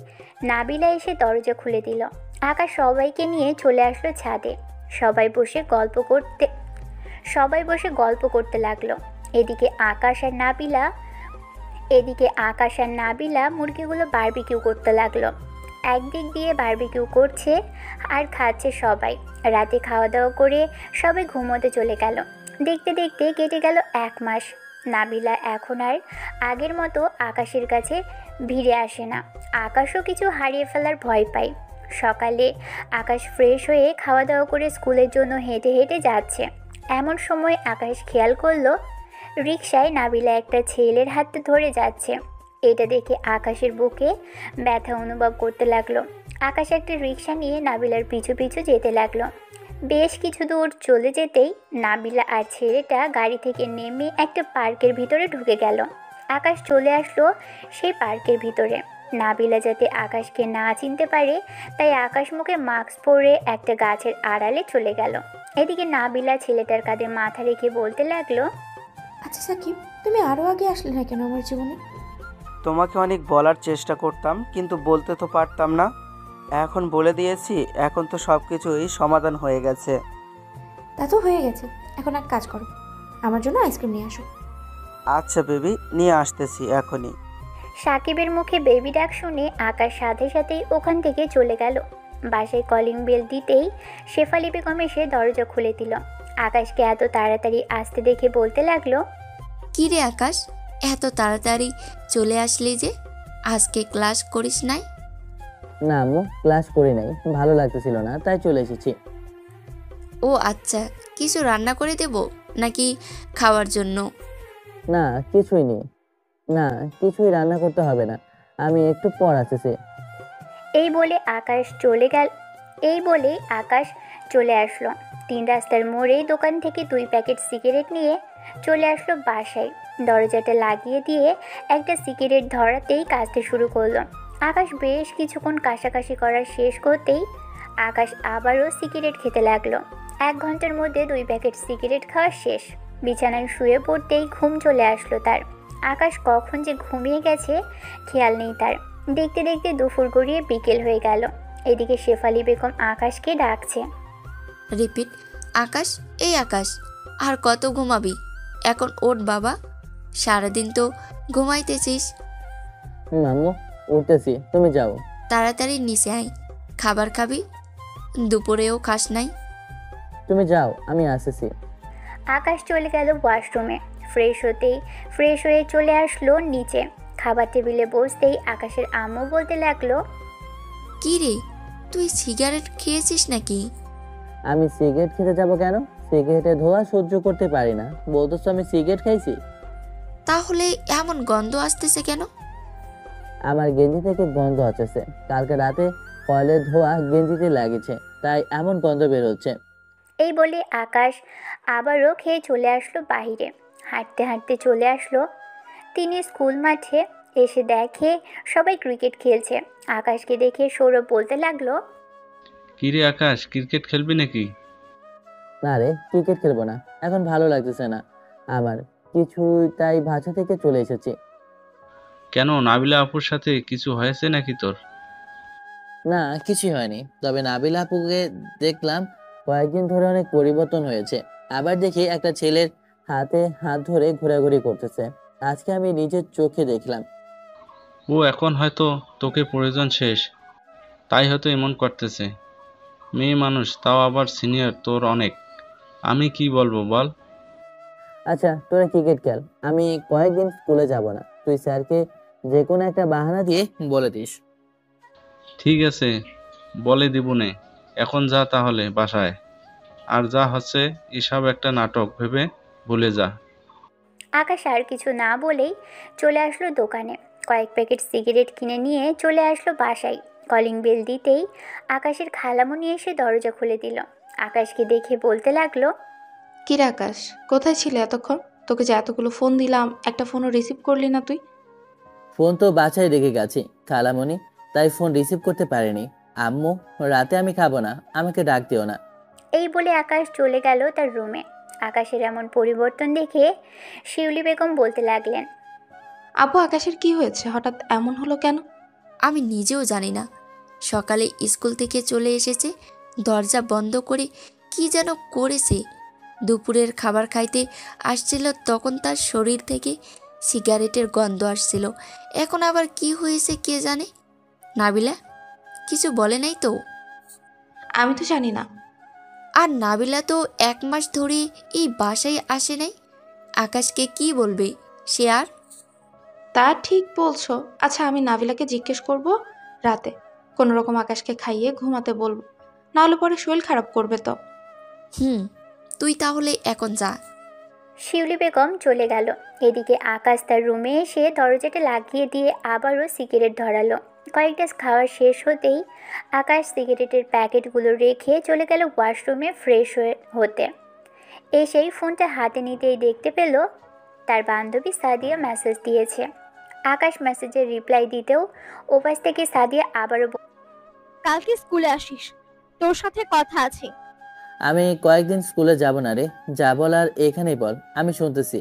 নাবিলা এসে দরজা খুলে দিল। আকাশ সবাইকে নিয়ে চলে আসলো ছাদে। সবাই বসে গল্প করতে লাগলো। এদিকে আকাশ আর নাবিলা মুরগিগুলো বারবিকিউ করতে লাগলো। একদিক দিয়ে বারবিকিউ করছে আর খাচ্ছে সবাই। রাতে খাওয়া দাওয়া করে সবাই ঘুমোতে চলে গেল। দেখতে দেখতে কেটে গেল 1 মাস। নাবিলা এখন আর আগের মতো আকাশের কাছে ভিড়ে আসে না। আকাশও কিছু হারিয়ে ফেলার ভয় পায়। সকালে আকাশ ফ্রেশ হয়ে খাওয়া দাওয়া করে স্কুলের জন্য হেঁটে হেঁটে যাচ্ছে। এমন সময় আকাশ খেয়াল করলো রিকশায় নাবিলা একটা ছেলের হাতে ধরে যাচ্ছে। এটা দেখে আকাশের বুকে ব্যথা অনুভব করতে লাগলো। আকাশ একটা রিক্সা নিয়ে নাবিলার পিছু পিছু যেতে লাগলো। বেশ কিছু দূর চলে যেতেই নাবিলা আর ছেলেটা গাড়ি থেকে নেমে একটা পার্কের ভিতরে ঢুকে গেল। আকাশ চলে আসলো সেই পার্কের ভিতরে। নাবিলা যাতে আকাশকে না চিনতে পারে তাই আকাশ মুখে মাস্ক পরে একটা গাছের আড়ালে চলে গেল। এদিকে নাবিলা ছেলেটার কাঁধে মাথা রেখে বলতে লাগলো, আচ্ছা সাকিব, তুমি আরও আগে আসলে না কেন আমার জীবনে? তোমাকে অনেক বলার চেষ্টা করতাম, কিন্তু বলতে তো পারতাম না। এখন বলে দিয়েছি, এখন তো সব কিছুই সমাধান হয়ে গেছে। তা তো হয়ে গেছে, এখন এক কাজ করো, আমার জন্য আইসক্রিম নিয়ে আসো। আচ্ছা বেবি, নিয়ে আসতেছি এখনই। সাকিবের মুখে বেবি ডাক শুনে আকাশ সাথে সাথেই ওখান থেকে চলে গেল। বাসায় কলিং বেল দিতেই শেফালি বেগম এসে দরজা খুলে দিল। আকাশকে এত তাড়াতাড়ি আসতে দেখে বলতে লাগলো, কি রে আকাশ, এত তাড়াতাড়ি চলে আসলি যে? আজকে ক্লাস করিস নাই? না আম্মু, ক্লাস করি নাই, ভালো লাগতেছিল না তাই চলে এসেছি। ও আচ্ছা, কিছু রান্না করে দেব নাকি খাওয়ার জন্য? না কিছুই নেই, না কিছুই রান্না করতে হবে না, আমি একটু পর আসতেছি। এই বলে আকাশ চলে আসলো। 3 রাস্তার মোড়ে দোকান থেকে 2 প্যাকেট সিগারেট নিয়ে চলে আসলো বাসায়। দরজাটা লাগিয়ে দিয়ে একটা সিগারেট ধরাতেই কাশতে শুরু করলো। আকাশ বেশ কিছুক্ষণ কাশাকাশি করা শেষ করতেই আকাশ আবারও সিগারেট খেতে লাগলো। 1 ঘন্টার মধ্যে 2 প্যাকেট সিগারেট খাওয়া শেষ। বিছানায় শুয়ে পড়তেই ঘুম চলে আসলো তার। আকাশ কখন যে ঘুমিয়ে গেছে খেয়াল নেই তার। দেখতে দেখতে দুপুর গড়িয়ে বিকেল হয়ে গেল। এদিকে শেফালি বেগম আকাশকে ডাকছে। রিপিট, আকাশ, এই আকাশ, আর কত ঘুমাবি? এখন ওঠ বাবা, সারাদিন তো ঘুমাইতেছিস। আম্মু উঠতেছি, তুমি যাও। তাড়াতাড়ি নিচে আয়, খাবার খাবি, দুপুরেও খাস নাই। তুমি যাও, আমি আসতেছি। আকাশ চলে গেল ওয়াশরুমে। ফ্রেশ হয়ে চলে আসলো নিচে। খাবার টেবিলে বসতেই আকাশের আম্মু বলতে লাগলো, কি রে, তুই সিগারেট খেয়েছিস নাকি? আমি সিগারেট খেতে যাব কেন? সিগারেটের ধোঁয়া সহ্য করতে পারি না, বলতেছো আমি সিগারেট খাইছি? তাহলে এমন গন্ধ আসতেছে কেন? আমার গেঞ্জি থেকে গন্ধ আসছে, কালকে রাতে কয়লের ধোঁয়া গেঞ্জিতে লাগিয়েছে, তাই এমন গন্ধ বের হচ্ছে। এই বলে আকাশ আবারও খেয়ে চলে আসলো বাহিরে। হাঁটতে হাঁটতে চলে আসলো তিনি স্কুল মাঠে। এসে দেখে সবাই ক্রিকেট খেলছে। আকাশকে দেখে সৌরভ বলতে লাগলো, কি রে আকাশ, ক্রিকেট খেলবি নাকি? না রে, ক্রিকেট খেলবো না, এখন ভালো লাগতেছে না আমার কিছুই, তাই বাসা থেকে চলে এসেছি। কেন, নাবিলা আপুর সাথে কিছু হয়েছে নাকি তোর? না কিছুই হয়নি, তবে নাবিলা আপুকে দেখলাম কয়েকদিন ধরে অনেক পরিবর্তন হয়েছে। আবার দেখি একটা ছেলের হাতে হাত ধরে ঘোরাঘুরি করতেছে, আজকে আমি নিজের চোখে দেখলাম। ও এখন হয়তো তোকে প্রয়োজন শেষ, তাই হয়তো এমন করতেছে। মেয়ে মানুষ, তাও আবার সিনিয়র তোর অনেক। আমি কি বলবো বল? আচ্ছা তোরা ক্রিকেট খেল, আমি কয়েকদিন স্কুলে যাব না, তুই স্যারকে যে কোনো একটা বাহানা দিয়ে বলে দিস। ঠিক আছে, বলে দিবনে। এখন যা তাহলে বাসায়, আর যা হচ্ছে এসব একটা নাটক ভেবে ভুলে যা। আকাশ আর কিছু না বলেই চলে আসলো দোকানে। কয়েক প্যাকেট সিগারেট কিনে নিয়ে চলে আসলো বাসায়। কলিং বেল দিতেই আকাশের খালামণি এসে দরজা খুলে দিল। আকাশকে দেখে বলতে লাগলো, কি রে আকাশ, কোথায় ছিলে এতক্ষণ? তোকে যে এতগুলো ফোন দিলাম, একটা ফোনও রিসিভ করলি না তুই। ফোন তো বাসায় রেখে গেছি খালামণি, তাই ফোন রিসিভ করতে পারিনি। আম্মু, রাতে আমি খাবো না, আমাকে ডাক দিও না। এই বলে আকাশ চলে গেল তার রুমে। আকাশের এমন পরিবর্তন দেখে শিউলি বেগম বলতে লাগলেন, আব্বু, আকাশের কি হয়েছে, হঠাৎ এমন হলো কেন? আমি নিজেও জানি না। সকালে স্কুল থেকে চলে এসেছে, দরজা বন্ধ করে কি যেন করেছে। দুপুরের খাবার খাইতে আসছিল, তখন তার শরীর থেকে সিগারেটের গন্ধ আসছিল। এখন আবার কি হয়েছে কে জানে। নাবিলা কিছু বলে নাই তো? আমি তো জানি না। আর নাবিলা তো 1 মাস ধরে এই বাসায় আসে নাই, আকাশকে কি বলবে সে আর? তা ঠিক বলছো। আচ্ছা, আমি নাবিলাকে জিজ্ঞেস করব রাতে, কোনো রকম আকাশকে খাইয়ে ঘুমাতে বলবো, নাহলে পরে শরীর খারাপ করবে তো। তুই তাহলে এখন যা। শিউলি বেগম চলে গেল। এদিকে আকাশ তার রুমে এসে দরজাটা লাগিয়ে দিয়ে আবারও সিগারেট ধরালো। কয়েকটা খাওয়ার শেষ হতেই আকাশ সিগারেটের প্যাকেটগুলো রেখে চলে গেল ওয়াশরুমে ফ্রেশ হতে। এসেই ফোনটা হাতে নিতেই দেখতে পেল তার বান্ধবী সাদিয়া মেসেজ দিয়েছে। আকাশ মেসেজের রিপ্লাই দিতেও ওপাশ থেকে সাদিয়া আবারও কালকে স্কুলে আসিস, তোর সাথে কথা আছে। আমি কয়েকদিন স্কুলে যাব না রে, যা বলার এখানেই বল, আমি শুনতেছি।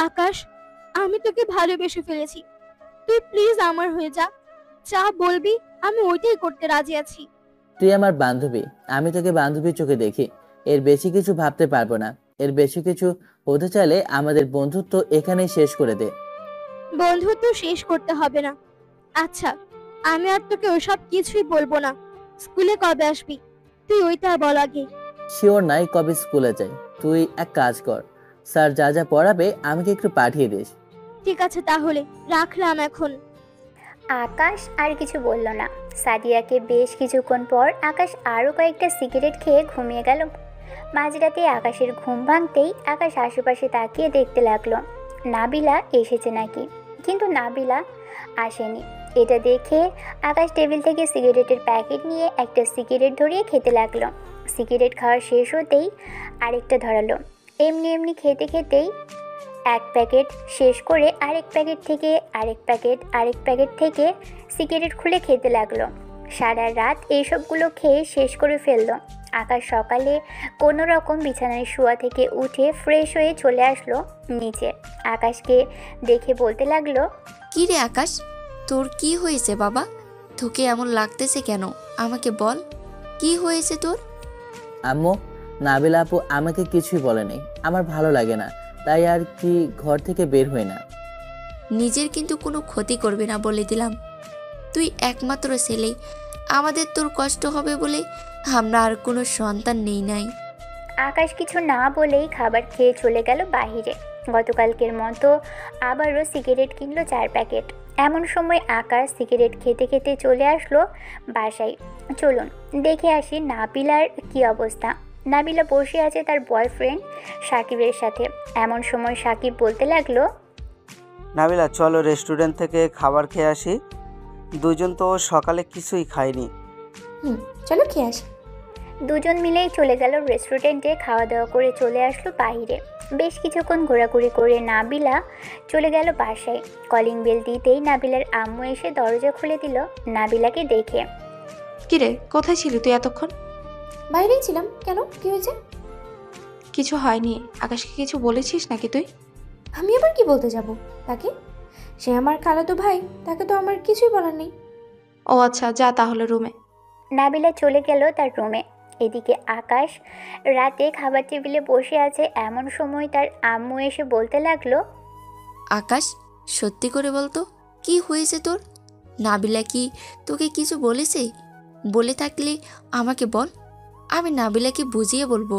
আকাশ, আমি তোকে ভালোবেসে ফেলেছি, তুই প্লিজ আমার হয়ে যা। যা বলবি আমি ওইটাই করতে রাজি আছি। তুই আমার বান্ধবী, আমি তোকে বান্ধবীর চোখে দেখি। এর বেশি কিছু ভাবতে পারবো না। এর বেশি কিছু হতে চাইলে আমাদের বন্ধুত্ব এখানেই শেষ করে দে। বন্ধুত্ব শেষ করতে হবে না। আচ্ছা, আমি আর তোকে ওসব কিছুই বলবো না। স্কুলে কবে আসবি তুই ওইটা বল আগে। শিওর নাই কবে স্কুলে যাই। তুই এক কাজ কর, স্যার যা যা পড়াবে আমাকে একটু পাঠিয়ে দিস। ঠিক আছে তাহলে রাখলাম এখন। আকাশ আর কিছু বলল না। সাদিয়াকে বেশ কিছুক্ষণ পর আকাশ আরও কয়েকটা সিগারেট খেয়ে ঘুমিয়ে গেল। মাঝরাতে আকাশের ঘুম ভাঙতেই আকাশ আশেপাশে তাকিয়ে দেখতে লাগলো নাবিলা এসেছে নাকি, কিন্তু নাবিলা আসেনি। এটা দেখে আকাশ টেবিল থেকে সিগারেটের প্যাকেট নিয়ে একটা সিগারেট ধরিয়ে খেতে লাগলো। সিগারেট খাওয়া শেষ হতেই আরেকটা ধরালো। এমনি এমনি খেতে খেতেই এক প্যাকেট শেষ করে আরেক প্যাকেট থেকে আরেক প্যাকেট থেকে সিগারেট খুলে খেতে লাগলো। সারা রাত এইসবগুলো খেয়ে শেষ করে ফেললো। আকাশ সকালে কোনো রকম বিছানায় শোয়া থেকে উঠে ফ্রেশ হয়ে চলে আসলো নিচে। আকাশকে দেখে বলতে লাগলো, কি রে আকাশ, তোর কি হয়েছে বাবা? তোকে এমন লাগতেছে কেন? আমাকে বল, কি হয়েছে তোর? আম্মু, নাবিলা আপু আমাকে কিছুই বলেনি। আমার ভালো লাগে না, তাই আর কি ঘর থেকে বের হই না। নিজের কিন্তু কোনো ক্ষতি করবে না বলে দিলাম। তুই একমাত্র ছেলে, আমাদের তোর কষ্ট হবে বলে আমরা আর কোনো সন্তান নেই নাই। আকাশ কিছু না বলেই খাবার খেয়ে চলে গেল বাহিরে। গতকালকের মতো আবারও সিগারেট কিনলো 4 প্যাকেট। এমন সময় আকাশ সিগারেট খেতে খেতে চলে আসলো বাসায়। চলুন দেখে আসি নাবিলার কি অবস্থা। নাবিলা বসে আছে তার বয়ফ্রেন্ড সাকিবের সাথে। এমন সময় সাকিব বলতে লাগলো, নাবিলা চলো রেস্টুরেন্ট থেকে খাবার খেয়ে আসি। দুজন তো সকালে কিছুই খায়নি। চলো খেয়ে আসি। দুজন মিলেই চলে গেল রেস্টুরেন্টে। খাওয়া দাওয়া করে চলে আসলো বাইরে। বেশ কিছুক্ষণ ঘোরাঘুরি করে নাবিলা চলে গেল বাসায়। কলিং বেল দিতেই নাবিলার আম্মু এসে দরজা খুলে দিল নাবিলাকে দেখে। কিরে, কোথায় ছিলি তুই এতক্ষণ? বাইরেই ছিলাম। কেন, কি হয়েছে? কিছু হয়নি। আকাশকে কিছু বলেছিস নাকি তুই? আমি আবার কি বলতে যাব তাকে? সে আমার খালাতো ভাই, তাকে তো আমার কিছুই বলার নেই। ও আচ্ছা, যা তাহলে রুমে। নাবিলা চলে গেল তার রুমে। এদিকে আকাশ রাতে খাবার টেবিলে বসে আছে। এমন সময় তার আম্মু এসে বলতে লাগলো, আকাশ, সত্যি করে বলতো কি হয়েছে তোর? নাবিলা কি তোকে কিছু বলেছে? বলে থাকলে আমাকে বল, আমি নাবিলাকে বুঝিয়ে বলবো।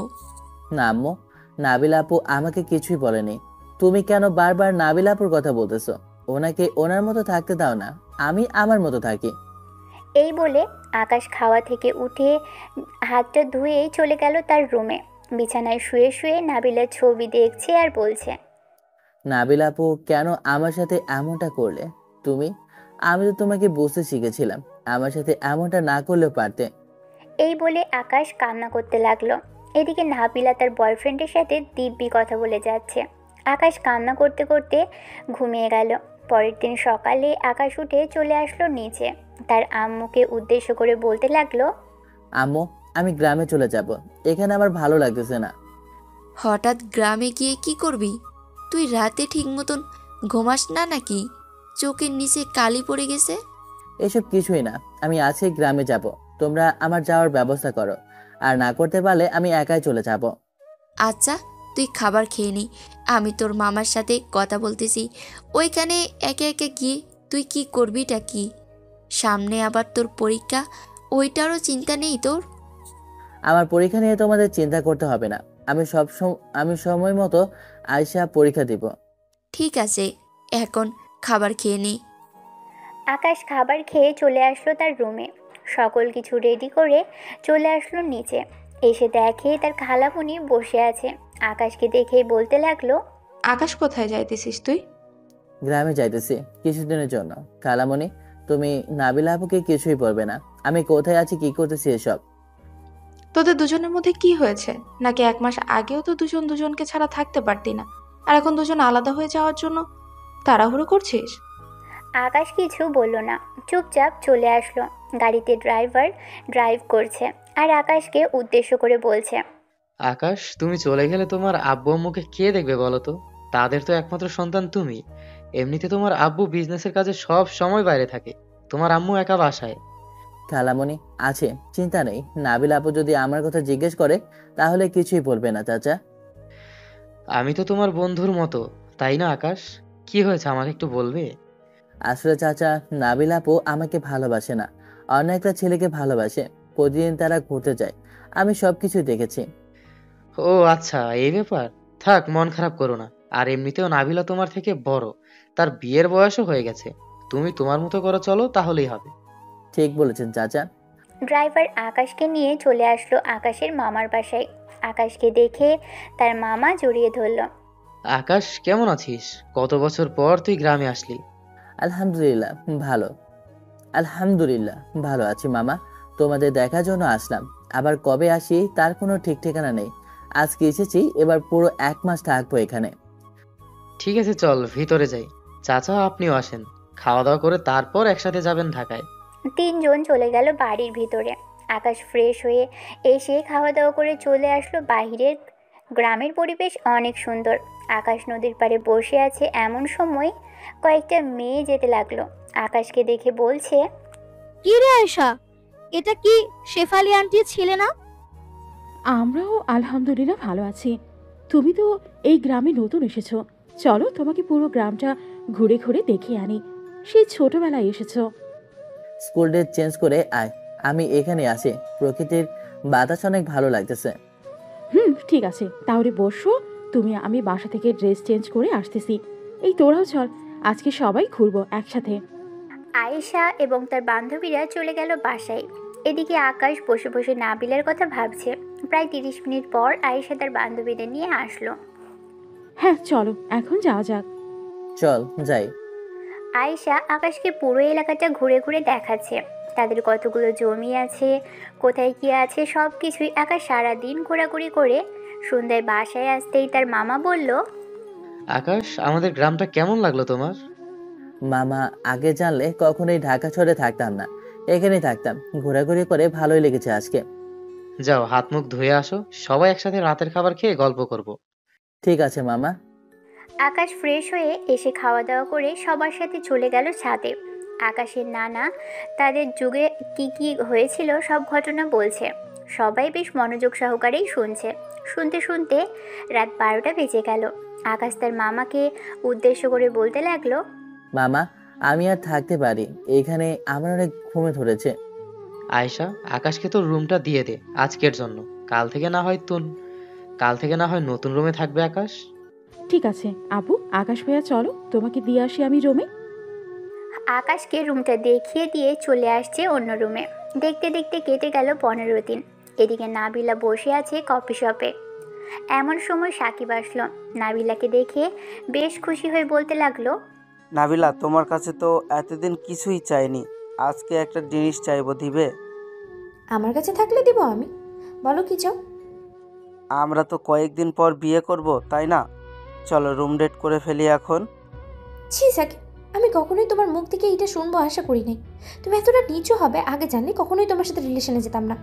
না আম্মু, নাবিলা আপু আমাকে কিছুই বলেনি। তুমি কেন বারবার নাবিলা আপুর কথা বলতেছো? ওনাকে ওনার মতো থাকতে দাও না, আমি আমার মতো থাকি। এই বলে আকাশ খাওয়া থেকে উঠে হাতটা ধুয়েই চলে গেল তার রুমে। বিছানায় শুয়ে শুয়ে নাবিলার ছবি দেখছে আর বলছে, নাবিলা আপু কেন আমার সাথে এমনটা করলে? আমি তো তোমাকে বুঝতে শিখেছিলাম, আমার সাথে এমনটা না করলেও পারতে। এই বলে আকাশ কান্না করতে লাগলো। এদিকে নাবিলা তার বয়ফ্রেন্ডের সাথে দিব্যি কথা বলে যাচ্ছে। আকাশ কান্না করতে করতে ঘুমিয়ে গেল। পরের দিন সকালে আকাশ উঠে চলে আসলো নিচে। তার আম্মুকে উদ্দেশ্য করে বলতে লাগলো, আম্মু, আমি গ্রামে চলে যাব, এখানে আমার ভালো লাগতেছে না। হঠাৎ গ্রামে গিয়ে কি করবি? তুই রাতে ঠিক মতন ঘুমাস না নাকি? চোখের নিচে কালি পড়ে গেছে। এসব কিছুই না, আমি আজকে গ্রামে যাব। তোমরা আমার যাওয়ার ব্যবস্থা করো, আর না করতে পারলে আমি একাই চলে যাব। আচ্ছা, তুই খাবার খেয়ে নি, আমি তোর মামার সাথে কথা বলতেছি। ওইখানে একে একে গিয়ে তুই কি করবিটা কি? সামনে আবার তোর পরীক্ষা, ওইটারও চিন্তা নেই তোর? আমার পরীক্ষা নিয়ে তোমাদের চিন্তা করতে হবে না। আমি সময় মতো আয়শা পরীক্ষা দিব। ঠিক আছে, এখন খাবার খেয়ে নি। আকাশ খাবার খেয়ে চলে আসলো তার রুমে। সকল কিছু রেডি করে চলে আসলো নিচে। এসে দেখে তার খালামণি বসে আছে। আকাশকে দেখেই বলতে লাগলো, আকাশ কোথায় যাইতেছিস তুই? গ্রামে যাইতেছি কিছুদিনের জন্য। খালামণি, তুমি নাবিলা আপুকে কিছুই বলবে না আমি কোথায় আছি, কি করতেছি এসব। তোদের দুজনের মধ্যে কি হয়েছে? নাকি 1 মাস আগেও তো দুজন দুজনকে ছাড়া থাকতে পারতি না, আর এখন দুজন আলাদা হয়ে যাওয়ার জন্য তাড়াহুড়ো করছিস? আকাশ কিছু বলল না, চুপচাপ চলে আসলো। গাড়িতে ড্রাইভার ড্রাইভ করছে আর আকাশকে উদ্দেশ্য করে বলছে, আকাশ, তুমি চলে গেলে তোমার আব্বু আম্মুকে কে দেখবে বলো তো? তাদের তো একমাত্র সন্তান তুমি। এমনিতে তোমার আব্বু বিজনেসের কাজে সব সময় বাইরে থাকে, তোমার আম্মু একা বাসায়। খালামণি আছে, চিন্তা নেই। নাবিলা আপু যদি আমার কথা জিজ্ঞেস করে তাহলে কিছুই বলবে না চাচা। আমি তো তোমার বন্ধুর মতো, তাই না আকাশ? কি হয়েছে আমাকে একটু বলবে? আসলে চাচা, নাবিলা আপু আমাকে ভালোবাসে না, অন্য একটা ছেলেকে ভালোবাসে। প্রতিদিন তারা ঘুরতে যায়, আমি সবকিছু দেখেছি। ও আচ্ছা, এই ব্যাপার। থাক, মন খারাপ করো না। আর এমনিতেও নাবিলা তোমার থেকে বড়, তার বিয়ের বয়সও হয়ে গেছে। তুমি তোমার মতো করে চলো, তাহলেই হবে। ঠিক বলেছেন চাচা। ড্রাইভার আকাশকে নিয়ে চলে আসলো আকাশের মামার বাসায়। আকাশকে দেখে তার মামা জড়িয়ে ধরল। আকাশ, কেমন আছিস? কত বছর পর তুই গ্রামে আসলি। আলহামদুলিল্লাহ ভালো। আলহামদুলিল্লাহ ভালো আছি মামা। তোমাদের দেখার জন্য আসলাম, আবার কবে আসি তার কোনো ঠিক ঠিকানা নেই। আজকে এসেছি, এবার পুরো 1 মাস থাকবো এখানে। ঠিক আছে, চল ভিতরে যাই। চাচা, আপনিও আসেন। খাওয়া দাওয়া করে তারপর একসাথে যাবেন ঢাকায়। 3 জন চলে গেল বাড়ির ভিতরে। আকাশ ফ্রেশ হয়ে এসে খাওয়া দাওয়া করে চলে আসলো বাইরের। গ্রামের পরিবেশ অনেক সুন্দর। আকাশ নদীর পাড়ে বসে আছে, এমন সময় কয়েকটা মেয়ে যেতে লাগলো। আকাশকে দেখে বলছে, কি রে আয়শা, এটা কি শেফালি আন্টির ছেলে না? আমরাও আলহামদুলিল্লাহ ভালো আছি। তুমি তো এই গ্রামে নতুন এসেছো, চলো তোমাকে পুরো গ্রামটা ঘুরে ঘুরে দেখে আনি। সেই ছোটবেলায় এসেছো। স্কুল ড্রেস চেঞ্জ করে আয়, আমি এখানে আসি। প্রকৃতির বাতাস অনেক ভালো লাগতেছে। ঠিক আছে, তাহলে বসো। আমি বাসা থেকে ড্রেস চেঞ্জ করে আসতেছি। এই তোরাও চল, আজকে সবাই ঘুরবো একসাথে। আয়েশা এবং তার বান্ধবীরা চলে গেল বাসায়। এদিকে আকাশ বসে বসে নাবিলার কথা ভাবছে। প্রায় 30 মিনিট পর আয়েশা তার বান্ধবীদের নিয়ে আসলো। হ্যাঁ চলো, এখন যাওয়া যাক। চল যাই। আয়েশা আকাশকে পুরো এলাকাটা ঘুরে ঘুরে দেখাচ্ছে। তাদের কতগুলো জমি আছে, কোথায় কি আছে, সব কিছুই আকাশ সারাদিন ঘোরাঘুরি করে সন্ধ্যায় বাসায় আসতেই তার মামা বলল, আকাশ, আমাদের গ্রামটা কেমন লাগলো তোমার? মামা, আগে জানলে কখনোই ঢাকা ছেড়ে থাকতাম না, এখানেই থাকতাম। ঘোরাঘুরি করে ভালোই লেগেছে আজকে। যাও, হাত মুখ ধুয়ে আসো, সবাই একসাথে রাতের খাবার খেয়ে গল্প করব। ঠিক আছে মামা। আকাশ ফ্রেশ হয়ে এসে খাওয়া দাওয়া করে সবার সাথে চলে গেল ছাদে। আকাশের নানা তাদের যুগে কি কি হয়েছিল সব ঘটনা বলছে। সবাই বেশ মনোযোগ সহকারেই শুনছে। শুনতে শুনতে রাত 12টা বেজে গেল। আকাশ তার মামাকে উদ্দেশ্য করে বলতে লাগলো, মামা, আমি আর থাকতে পারি, এখানে আমার অনেক ঘুমে ধরেছে। আয়শা, আকাশকে তো রুমটা দিয়ে দে আজকের জন্য। কাল থেকে না হয় নতুন রুমে থাকবে আকাশ। ঠিক আছে আপু, আকাশ ভাইয়া চলো, তোমাকে দিয়ে আসি আমি রুমে। আকাশকে রুমটা দেখিয়ে দিয়ে চলে আসছে অন্য রুমে। দেখতে দেখতে কেটে গেল 15 দিন। এদিকে নাবিলা বসে আছে কফি শপে। এমন সময় সাকিব আসলো। নাবিলাকে দেখে বেশ খুশি হয়ে বলতে লাগলো, নাবিলা, তোমার কাছে তো এতদিন কিছুই চাইনি, আজকে একটা জিনিস চাইবো, দিবে? আমার কাছে থাকলে দিব আমি। বলো কি চাও? আমরা তো কয়েকদিন পর বিয়ে করব, তাই না? চলো রুম ডেট করে ফেলি এখন। ছি সাকিব, আমি কখনোই তোমার মুখ থেকে এটা শুনবো আশা করি নাই। তুমি এতটা নিচু হবে আগে জানলে কখনোই তোমার সাথে রিলেশনে যেতাম না।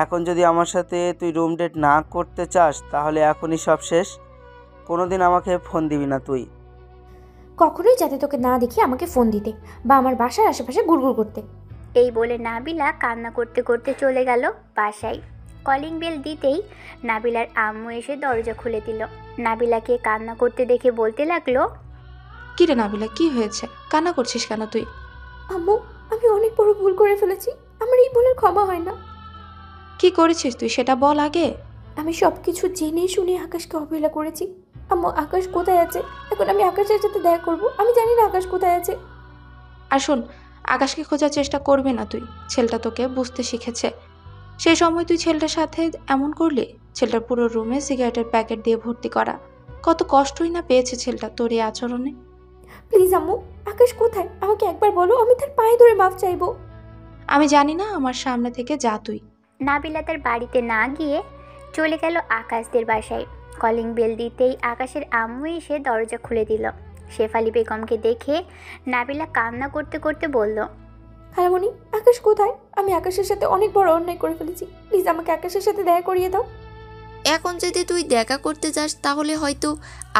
এখন যদি আমার সাথে তুই রুম ডেট না করতে চাস তাহলে এখনই সব শেষ। কোনোদিন আমাকে ফোন দিবি না তুই। কখনোই যাতে তোকে না দেখি আমাকে ফোন দিতে বা আমার বাসার আশেপাশে গুড়গুড় করতে। এই বলে নাবিলা কান্না করতে করতে চলে গেল বাসায়। কলিং বেল দিতেই নাবিলার আম্মু এসে দরজা খুলে দিল। নাবিলাকে কান্না করতে দেখে বলতে লাগলো, কি রে নাবিলা, কি হয়েছে? কান্না করছিস কেন তুই? আম্মু, আমি অনেক বড় ভুল করে ফেলেছি, আমার এই ভুলের ক্ষমা হয় না। কি করেছিস তুই সেটা বল আগে। আমি সব কিছু জেনে শুনে আকাশকে অবহেলা করেছি। আম্মু, আকাশ কোথায় আছে? এখন আমি আকাশের সাথে দেখা করব, আমি জানি না আকাশ কোথায় আছে। আর শোন, আকাশকে খোঁজার চেষ্টা করবি না তুই। ছেলেটা তোকে বুঝতে শিখেছে। সেই সময় তুই ছেলেটার সাথে এমন করলি। ছেলেটার পুরো রুমে সিগারেটের প্যাকেট দিয়ে ভর্তি করা। কত কষ্টই না পেয়েছে ছেলেটা তোর এই আচরণে। প্লিজ আম্মু, আকাশ কোথায় আমাকে একবার বলো, আমি তার পায়ে ধরে মাফ চাইবো। আমি জানি না, আমার সামনে থেকে যা তুই। নাবিলা তার বাড়িতে না গিয়ে চলে গেল আকাশদের বাসায়। কলিং বেল দিতেই আকাশের আম্মু এসে দরজা খুলে দিল। শেফালি বেগমকে দেখে নাবিলা কান্না করতে করতে বলল, খালামণি, আকাশ কোথায়? আমি আকাশের সাথে অনেক বড় অন্যায় করে ফেলেছি, প্লিজ আমাকে আকাশের সাথে দেখা করিয়ে দাও। এখন যদি তুই দেখা করতে যাস তাহলে হয়তো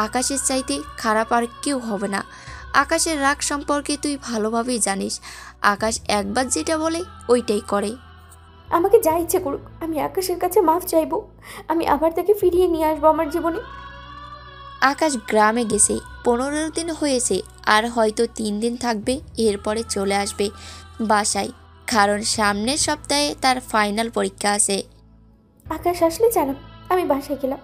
আকাশের চাইতে খারাপ আর কেউ হবে না। আকাশের রাগ সম্পর্কে তুই ভালোভাবেই জানিস। আকাশ একবার যেটা বলে ওইটাই করে। আমাকে যা ইচ্ছে করুক, আমি আকাশের কাছে মাফ চাইবো। আমি আবার তাকে ফিরিয়ে নিয়ে আসবো আমার জীবনে। আকাশ গ্রামে গেছে, 15 দিন হয়েছে, আর হয়তো 3 দিন থাকবে, এরপরে চলে আসবে বাসায়, কারণ সামনের সপ্তাহে তার ফাইনাল পরীক্ষা আছে। আকাশ আসলে জানাব, আমি বাসায় গেলাম।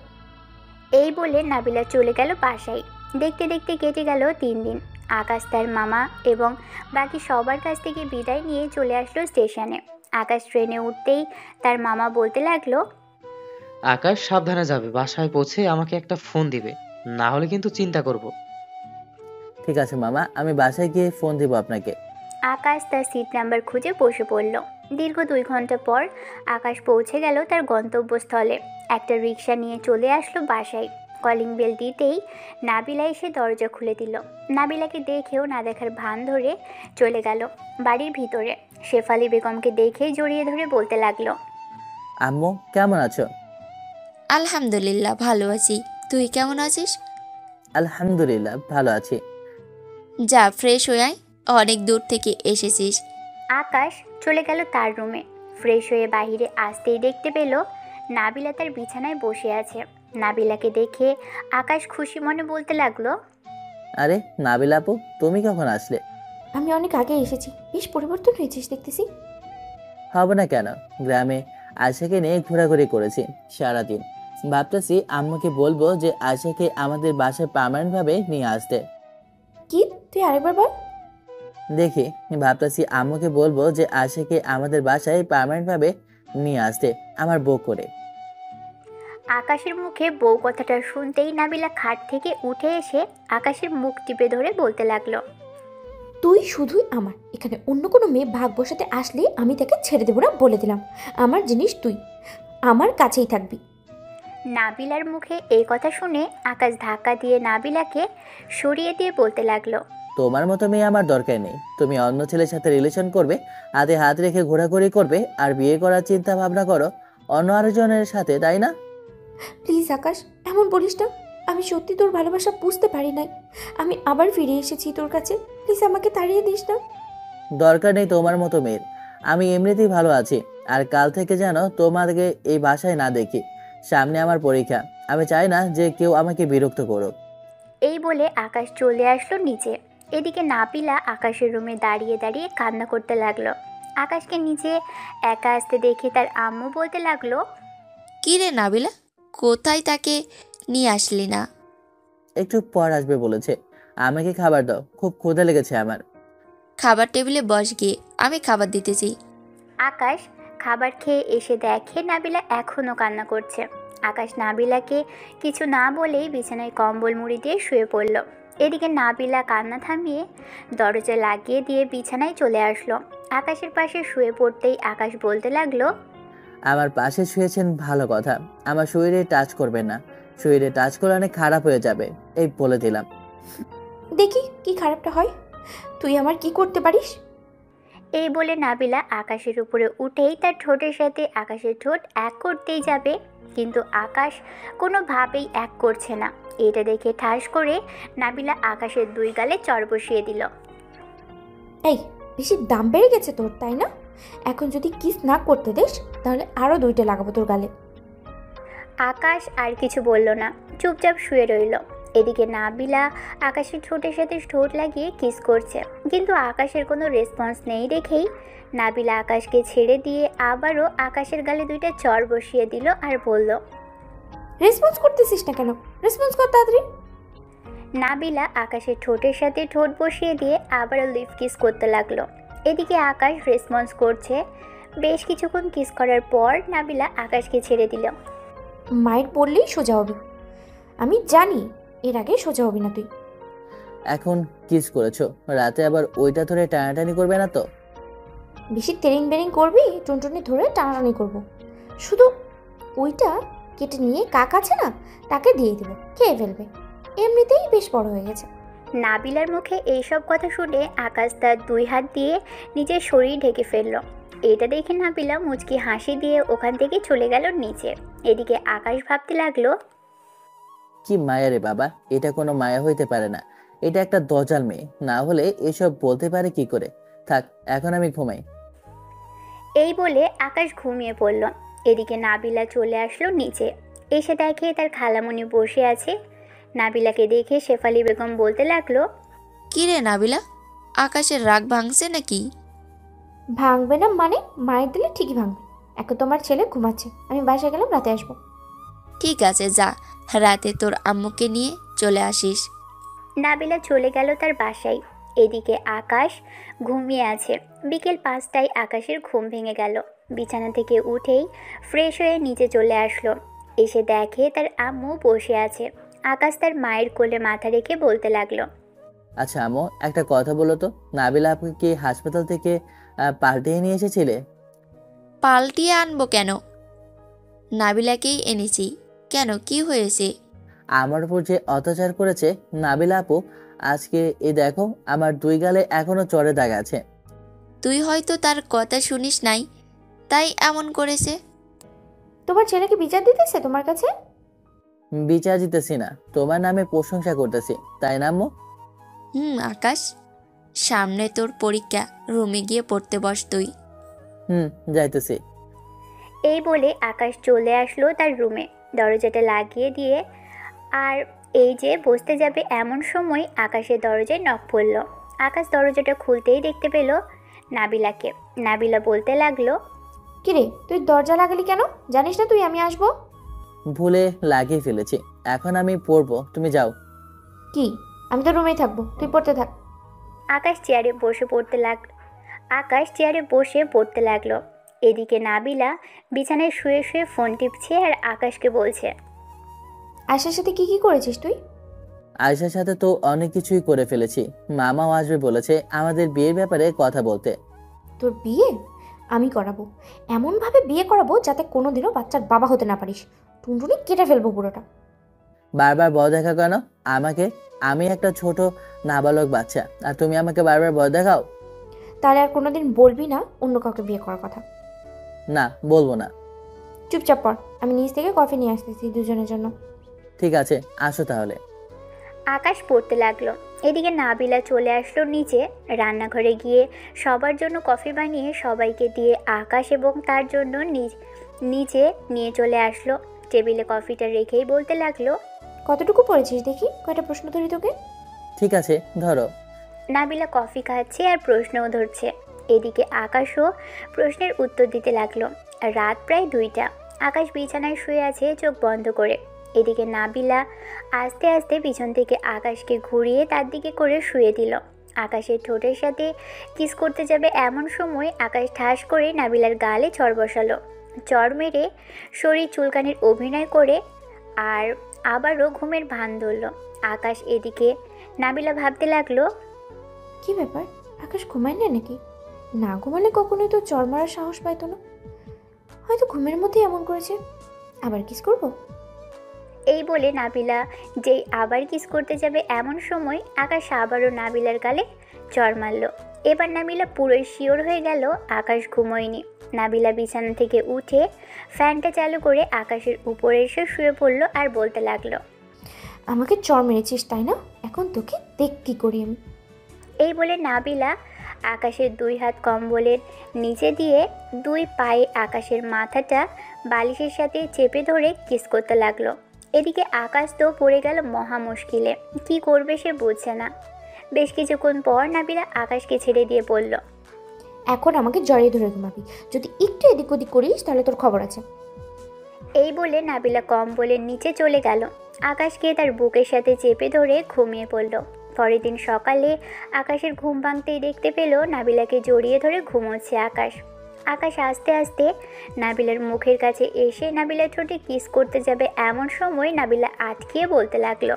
এই বলে নাবিলা চলে গেল বাসায়। দেখতে দেখতে কেটে গেল 3 দিন। আকাশ তার মামা এবং বাকি সবার কাছ থেকে বিদায় নিয়ে চলে আসলো স্টেশনে। আকাশ ট্রেনে উঠতেই তার মামা বলতে লাগলো, আকাশ সাবধানে যাবে, বাসায় পৌঁছে আমাকে একটা ফোন দিবে, না হলে কিন্তু চিন্তা করব। ঠিক আছে মামা, আমি বাসায় গিয়ে ফোন দিব আপনাকে। আকাশ তার সিট নাম্বার খুঁজে বসে পড়ল। দীর্ঘ 2 ঘন্টা পর আকাশ পৌঁছে গেল তার গন্তব্যস্থলে। একটা রিক্সা নিয়ে চলে আসলো বাসায়। কলিং বেল দিতেই নাবিলা এসে দরজা খুলে দিল। নাবিলাকে দেখেও না দেখার ভান ধরে চলে গেল বাড়ির ভিতরে। শেফালি বেগমকে দেখে জড়িয়ে ধরে বলতে লাগলো, আম্মু কেমন আছো? আলহামদুলিল্লাহ ভালো আছি, তুই কেমন আছিস? আলহামদুলিল্লাহ ভালো আছি। যা ফ্রেশ হয়ে আয়, অনেক দূর থেকে এসেছিস। আকাশ চলে গেল তার রুমে। ফ্রেশ হয়ে বাইরে আসতেই দেখতে পেল নাবিলা তার বিছানায় বসে আছে। নাবিলাকে দেখে আকাশ খুশি মনে বলতে লাগলো, আরে নাবিলা আপু, তুমি কখন আসলে? আমি অনেক আগে এসেছি, বেশ পরিবর্তন হয়েছিস দেখতেছি। হবে না কেন, গ্রামে আয়শাকে নিয়ে ঘোরাঘুরি করেছি সারাদিন। ভাবতেছি আম্মুকে বলবো যে আয়শাকে আমাদের বাসায় পার্মানেন্টভাবে নিয়ে আসতে। কি, তুই আরেকবার বল। দেখি, ভাবতেছি আম্মুকে বলবো যে আয়শাকে আমাদের বাসায় পার্মানেন্টভাবে নিয়ে আসতে, আমার বউ করে। আকাশের মুখে বউ কথাটা শুনতেই নাবিলা খাট থেকে উঠে এসে আকাশের মুখ টিপে ধরে বলতে লাগলো, তুই শুধুই আমার, এখানে অন্য কোনো মেয়ে ভাগ বসাতে আসলে আমি তাকে ছেড়ে দেবো না, বলে দিলাম। আমার জিনিস তুই আমার কাছেই থাকবি। নাবিলার মুখে এই কথা শুনে আকাশ ধাক্কা দিয়ে নাবিলাকে সরিয়ে দিয়ে বলতে লাগলো, তোমার মতো মেয়ে আমার দরকার নেই। তুমি অন্য ছেলের সাথে রিলেশন করবে, হাতে হাত রেখে ঘোরাঘুরি করবে, আর বিয়ে করার চিন্তা ভাবনা করো অন্য আরেকজনের সাথে, তাই না? প্লিজ আকাশ, এমন বলিস না। আমি সত্যি তোর ভালোবাসা বুঝতে পারি নাই। আমি আবার ফিরে এসেছি তোর কাছে, প্লিজ আমাকে তাড়িয়ে দিস না। দরকার নেই তোমার মতো মেয়ের, আমি এমনিতেই ভালো আছি। আর কাল থেকে যেন তোমাকে এই বাসায় না দেখি। সামনে আমার পরীক্ষা, আমি চাই না যে কেউ আমাকে বিরক্ত করুক। এই বলে আকাশ চলে আসলো নিচে। এদিকে নাবিলা আকাশের রুমে দাঁড়িয়ে দাঁড়িয়ে কান্না করতে লাগলো। আকাশকে নিচে একা আসতে দেখে তার আম্মু বলতে লাগলো, কি রে নাবিলা, কোথায় তাকে নিয়ে আসলি না? একটু পর আসবে বলেছে। আমাকে খাবার দাও, খুব ক্ষুধা লেগেছে আমার। খাবার টেবিলে বস গিয়ে, আমি খাবার দিতেছি। আকাশ খাবার খেয়ে এসে দেখে নাবিলা এখনও কান্না করছে। আকাশ নাবিলাকে কিছু না বলেই বিছানায় কম্বল মুড়ি দিয়ে শুয়ে পড়ল। এদিকে নাবিলা কান্না থামিয়ে দরজা লাগিয়ে দিয়ে বিছানায় চলে আসলো। আকাশের পাশে শুয়ে পড়তেই আকাশ বলতে লাগলো, আমার পাশে শুয়েছেন ভালো কথা, আমার শরীরে টাচ করবেন না। শরীরে টাচ করলে অনেক খারাপ হয়ে যাবে, এই বলে দিলাম। দেখি কি খারাপটা হয়, তুই আমার কি করতে পারিস। এই বলে নাবিলা আকাশের উপরে উঠেই তার ঠোঁটের সাথে আকাশের ঠোঁট এক করতেই যাবে, কিন্তু আকাশ কোনোভাবেই এক করছে না। এটা দেখে ঠাস করে নাবিলা আকাশের 2 গালে চড় বসিয়ে দিল। এই, বেশি দাম বেড়ে গেছে তোর, তাই না? এখন যদি কিস না করতে দিস তাহলে আরও 2টা লাগাবো তোর গালে। আকাশ আর কিছু বলল না, চুপচাপ শুয়ে রইল। এদিকে নাবিলা আকাশের ঠোঁটের সাথে ঠোঁট লাগিয়ে কিস করছে, কিন্তু আকাশের কোনো রেসপন্স নেই দেখেই নাবিলা আকাশকে ছেড়ে দিয়ে আবারও আকাশের গালে 2টা চড় বসিয়ে দিল আর বলল, রেসপন্স করতেছিস না কেন? রেসপন্স কর তাড়াতাড়ি। নাবিলা আকাশের ঠোঁটের সাথে ঠোঁট বসিয়ে দিয়ে আবারও লিপ কিস করতে লাগলো। এদিকে আকাশ রেসপন্স করছে। বেশ কিছুক্ষণ কিস করার পর নাবিলা আকাশকে ছেড়ে দিল। মায়ের পড়লেই সোজা হবি, আমি জানি। এর আগে সোজা হবি না তুই। এখন কিস করেছো, রাতে আবার ওইটা ধরে টানাটানি করবে না তো? বেশি তেরিং বেরিং করবি, টুনটুনি ধরে টানাটানি করব। শুধু ওইটা কেটে নিয়ে কাক আছে না, তাকে দিয়ে দেবো, খেয়ে ফেলবে। এমনিতেই বেশ বড় হয়ে গেছে। নাবিলার মুখে এইসব কথা শুনে আকাশ তার 2 হাত দিয়ে নিজের শরীর ঢেকে ফেলল। এটা দেখে নাবিলা মুচকি হাসি দিয়ে ওখান থেকে চলে গেল নিচে। এদিকে আকাশ ভাবতে লাগলো, কি মায়া রে বাবা, এটা কোনো মায়া হইতে পারে না। এটা একটা দজাল মেয়ে, না হলে এসব বলতে পারে কি করে? থাক, এখন আমি ঘুমাই। এই বলে আকাশ ঘুমিয়ে পড়ল। এদিকে নাবিলা চলে আসলো নিচে। এসে দেখে তার খালামণি বসে আছে। নাবিলাকে দেখে শেফালি বেগম বলতে লাগলো, কি রে নাবিলা, আকাশের রাগ ভাঙছে নাকি? ভাঙবে না মানে? মায়ের দিলে ঠিকই ভাঙবে। এখন তোমার ছেলে ঘুমাচ্ছে, আমি বাসায় গেলাম, রাতে আসবো। ঠিক আছে, যা, রাতে তোর আম্মুকে নিয়ে চলে আসিস। নাবিলা চলে গেল তার বাসায়। এদিকে আকাশ ঘুমিয়ে আছে। বিকেল 5টায় আকাশের ঘুম ভেঙে গেল। বিছানা থেকে উঠেই ফ্রেশ হয়ে নিচে চলে আসলো। এসে দেখে তার আম্মু বসে আছে। আকাশ তার মায়ের কোলে মাথা রেখে বলতে লাগলো, আচ্ছা আম্মু, একটা কথা বলো তো, নাবিলা আপুকে কি হাসপাতাল থেকে পাল্টিয়ে নিয়ে এসেছিলে? পাল্টিয়ে আনবো কেন? নাবিলাকেই এনেছি। কেন, কি হয়েছে? আমার উপর যে অত্যাচার করেছে নাবিলা আপু, আজকে এই দেখো আমার 2 গালে এখনো চড়ে দাগ আছে। তুই হয়তো তার কথা শুনিস নাই, তাই এমন করেছে। তোমার ছেলেকে বিচার দিতেছে তোমার কাছে? বিচার দিতেছি না, তোমার নামে প্রশংসা করতেছি, তাই না আম্মু? আকাশ, সামনে তোর পরীক্ষা, রুমে গিয়ে পড়তে বস তুই। যাইতেছি। এই বলে আকাশ চলে আসলো তার রুমে, দরজাটা লাগিয়ে দিয়ে। আর এই যে বসতে যাবে এমন সময় আকাশের দরজায় নক পড়ল। আকাশ দরজাটা খুলতেই দেখতে পেল নাবিলাকে। নাবিলা বলতে লাগলো, কিরে, তুই দরজা লাগালি কেন? জানিস না তুই আমি আসবো? ভুলে লাগিয়ে ফেলেছি, এখন আমি পড়বো, তুমি যাও। কি? আমি তো রুমেই থাকবো, তুই পড়তে থাক। আকাশ চেয়ারে বসে পড়তে লাগলো। এদিকে নাবিলা বিছানায় শুয়ে শুয়ে ফোন টিপছে আর আকাশকে বলছে, আয়শার সাথে কি কি করেছিস তুই? আয়শার সাথে তো অনেক কিছুই করে ফেলেছি। মামাও আসবে বলেছে আমাদের বিয়ের ব্যাপারে কথা বলতে। তোর বিয়ে আমি করাবো, এমনভাবে বিয়ে করাবো যাতে কোনোদিনও বাচ্চার বাবা হতে না পারিস। টুনটুনি কেটে ফেলবো পুরোটা। বারবার ভয় দেখা কেন আমাকে? আমি একটা ছোট নাবালক বাচ্চা, আর তুমি আমাকে বারবার ভয় দেখাও। তাহলে আর কোনোদিন বলবি না অন্য কাউকে বিয়ে করার কথা। না, বলবো না। চুপচাপ পড়, আমি নিচ থেকে কফি নিয়ে আসতেছি দুজনের জন্য। ঠিক আছে, আসো তাহলে। আকাশ পড়তে লাগলো। এদিকে নাবিলা চলে আসলো নিচে। রান্নাঘরে গিয়ে সবার জন্য কফি বানিয়ে সবাইকে দিয়ে আকাশ এবং তার জন্য নিচে নিয়ে চলে আসলো। টেবিলে কফিটা রেখেই বলতে লাগলো, কতটুকু পড়েছিস দেখি, কয়টা প্রশ্ন ধরি তোকে। ঠিক আছে, ধরো। নাবিলা কফি খাচ্ছে আর প্রশ্নও ধরছে। এদিকে আকাশও প্রশ্নের উত্তর দিতে লাগলো। রাত প্রায় 2টা। আকাশ বিছানায় শুয়ে আছে চোখ বন্ধ করে। এদিকে নাবিলা আস্তে আস্তে পিছন থেকে আকাশকে ঘুরিয়ে তার দিকে করে শুয়ে দিল। আকাশের ঠোঁটের সাথে কিস করতে যাবে এমন সময় আকাশ ঠাস করে নাবিলার গালে চড় বসালো। চড় মেরে শরীর চুলকানির অভিনয় করে আর আবারও ঘুমের ভান ধরল আকাশ। এদিকে নাবিলা ভাবতে লাগলো, কি ব্যাপার, আকাশ ঘুমায় না নাকি? না ঘুমালে কখনোই তো চড় মারার সাহস পাইতো না। হয়তো ঘুমের মধ্যে এমন করেছে। আবার কিস করবো? এই বলে নাবিলা যেই আবার কিস করতে যাবে এমন সময় আকাশ আবারও নাবিলার গালে চড় মারল। এবার নাবিলা পুরোই শিওর হয়ে গেল আকাশ ঘুমোয়নি। নাবিলা বিছানা থেকে উঠে ফ্যানটা চালু করে আকাশের উপরে এসে শুয়ে পড়ল আর বলতে লাগলো, আমাকে চড় মেরেছিস তাই না? এখন তোকে দেখ কি করি আমি। এই বলে নাবিলা আকাশের 2 হাত কম্বলের নিচে দিয়ে 2 পায়ে আকাশের মাথাটা বালিশের সাথে চেপে ধরে কিস করতে লাগলো। এদিকে আকাশ তো পড়ে গেল মহা মুশকিলে। কি করবে সে বুঝছে না। বেশ কিছুক্ষণ পর নাবিলা আকাশকে ছেড়ে দিয়ে বলল, এখন আমাকে জড়িয়ে ধরে ঘুমাবি। যদি একটু এদিক ওদিক করিস তাহলে তোর খবর আছে। এই বলে নাবিলা কম্বলের নিচে চলে গেল। আকাশকে তার বুকের সাথে চেপে ধরে ঘুমিয়ে পড়ল। পরের দিন সকালে আকাশের ঘুম ভাঙতেই দেখতে পেল নাবিলাকে জড়িয়ে ধরে ঘুমোচ্ছে আকাশ। আকাশ আস্তে আস্তে নাবিলার মুখের কাছে এসে নাবিলার ঠোঁটে কিস করতে যাবে এমন সময় নাবিলা আটকিয়ে বলতে লাগলো,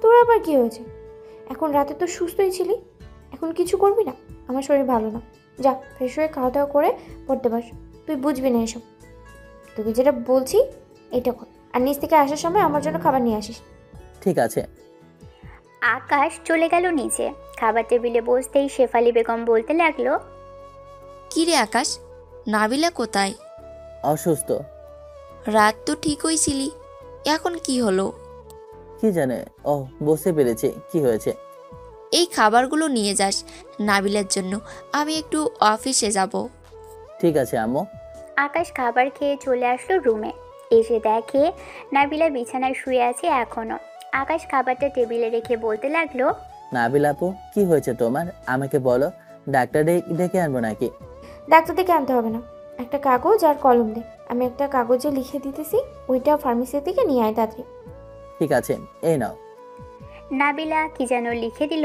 তোর আবার কি হয়েছে? এখন রাতে তো সুস্থই ছিলি, এখন কিছু করবি না? আমার শরীর ভালো না, যা ফ্রেশ হয়ে খাওয়া দাওয়া করে পড়তে বস। তুই বুঝবি না এসব, তোকে যেটা বলছি এটা কর, আর নিচ থেকে আসার সময় আমার জন্য খাবার নিয়ে আসিস। ঠিক আছে। আকাশ চলে গেল নিচে। খাবার টেবিলে বসতেই শেফালি বেগম বলতে লাগলো, কি রে আকাশ, নাবিলা কোথায়? অসুস্থ। রাত তো ঠিকই ছিলি, এখন কি হলো? কি জানে। ও, বুঝতে পেরেছি কি হয়েছে। এই খাবারগুলো নিয়ে যাস নাবিলার জন্য, আমি একটু অফিসে যাব। ঠিক আছে আম্মু। আকাশ খাবার খেয়ে চলে আসলো রুমে। এসে দেখে নাবিলা বিছানায় শুয়ে আছে এখনো। আকাশ খাবারটা টেবিলে রেখে বলতে লাগলো, নাবিল আপু, কি হয়েছে তোমার? আমাকে বলো, ডাক্তার ডেকে আনবো নাকি? ডাক্তার থেকে আনতে হবে না, একটা কাগজ আর কলম দে, আমি একটা কাগজে লিখে দিতেছি, ওইটা ফার্মেসি থেকে নিয়ে আয় তাড়াতাড়ি। ঠিক আছে, এই নাও। নাবিলা কি যেন লিখে দিল।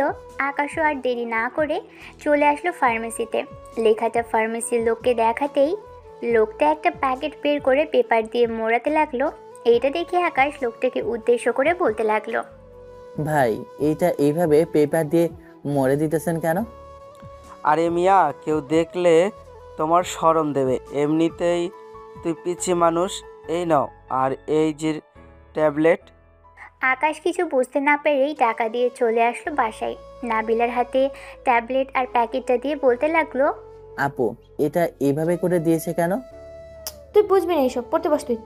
আকাশও আর দেরি না করে চলে আসলো ফার্মেসিতে। লেখাটা ফার্মেসির লোককে দেখাতেই লোকটা একটা প্যাকেট বের করে পেপার দিয়ে মোড়াতে লাগলো। এইটা দেখে আকাশ লোকটাকে উদ্দেশ্য করে বলতে লাগলো, ভাই, এইটা এইভাবে পেপার দিয়ে মরে দিতেছেন কেন? আরে মিয়া, কেউ দেখলে তোমার শরম দেবে, এমনিতেই তুই পিচ্ছি মানুষ। এই নাও, আর এই যে ট্যাবলেট। আকাশ কিছু বুঝতে না পেরেই টাকা দিয়ে চলে আসলো বাসায়। নাবিলার হাতে ট্যাবলেট আর প্যাকেটটা দিয়ে বলতে লাগলো, আপু, এটা এইভাবে করে দিয়েছে কেন? তুই বুঝবি না এইসব, পড়তে বস তুই।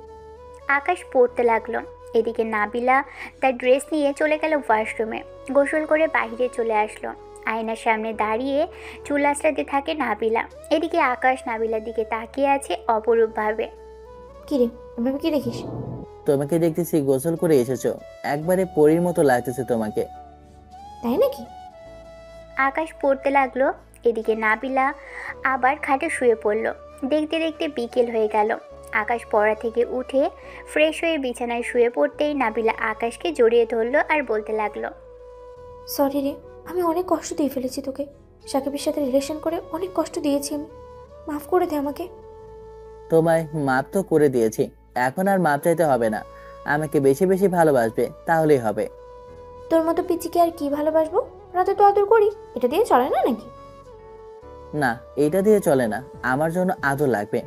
আকাশ পড়তে লাগলো। এদিকে নাবিলা তার ড্রেস নিয়ে চলে গেল ওয়াশরুমে। গোসল করে বাইরে চলে আসলো। আয়নার সামনে দাঁড়িয়ে চুল আঁচড়াতে থাকে নাবিলা। এদিকে আকাশ নাবিলার দিকে তাকিয়ে আছে অপরূপভাবে। কি রে, এভাবে কি দেখিস? তোমাকে দেখতেছি গোসল করে এসেছো, একবারে পরীর মতো লাগতেছে তোমাকে। তাই নাকি? আকাশ পড়তে লাগলো। এদিকে নাবিলা আবার খাটে শুয়ে পড়লো। দেখতে দেখতে বিকেল হয়ে গেল। আকাশ পড়া থেকে উঠে ফ্রেশ হয়ে বিছানায় শুয়ে পড়তেই নাবিলা আকাশকে জড়িয়ে ধরলো আর বলতে লাগলো, সরি রে, আমি অনেক কষ্ট দিয়ে ফেলেছি তোকে, সাকিবের সাথে রিলেশন করে অনেক কষ্ট দিয়েছি আমি, মাফ করে দে আমাকে। তোমায় মাপ তো করে দিয়েছি, এখন আর মাপ চাইতে হবে না। আমাকে বেশি বেশি ভালোবাসবে, তাহলেই হবে। তোর মতো পিচিকে আর কি ভালোবাসবো? রাতে তো আদর করি, এটা দিয়ে চলে না নাকি? না, এইটা দিয়ে চলে না, আমার জন্য আদর লাগবে।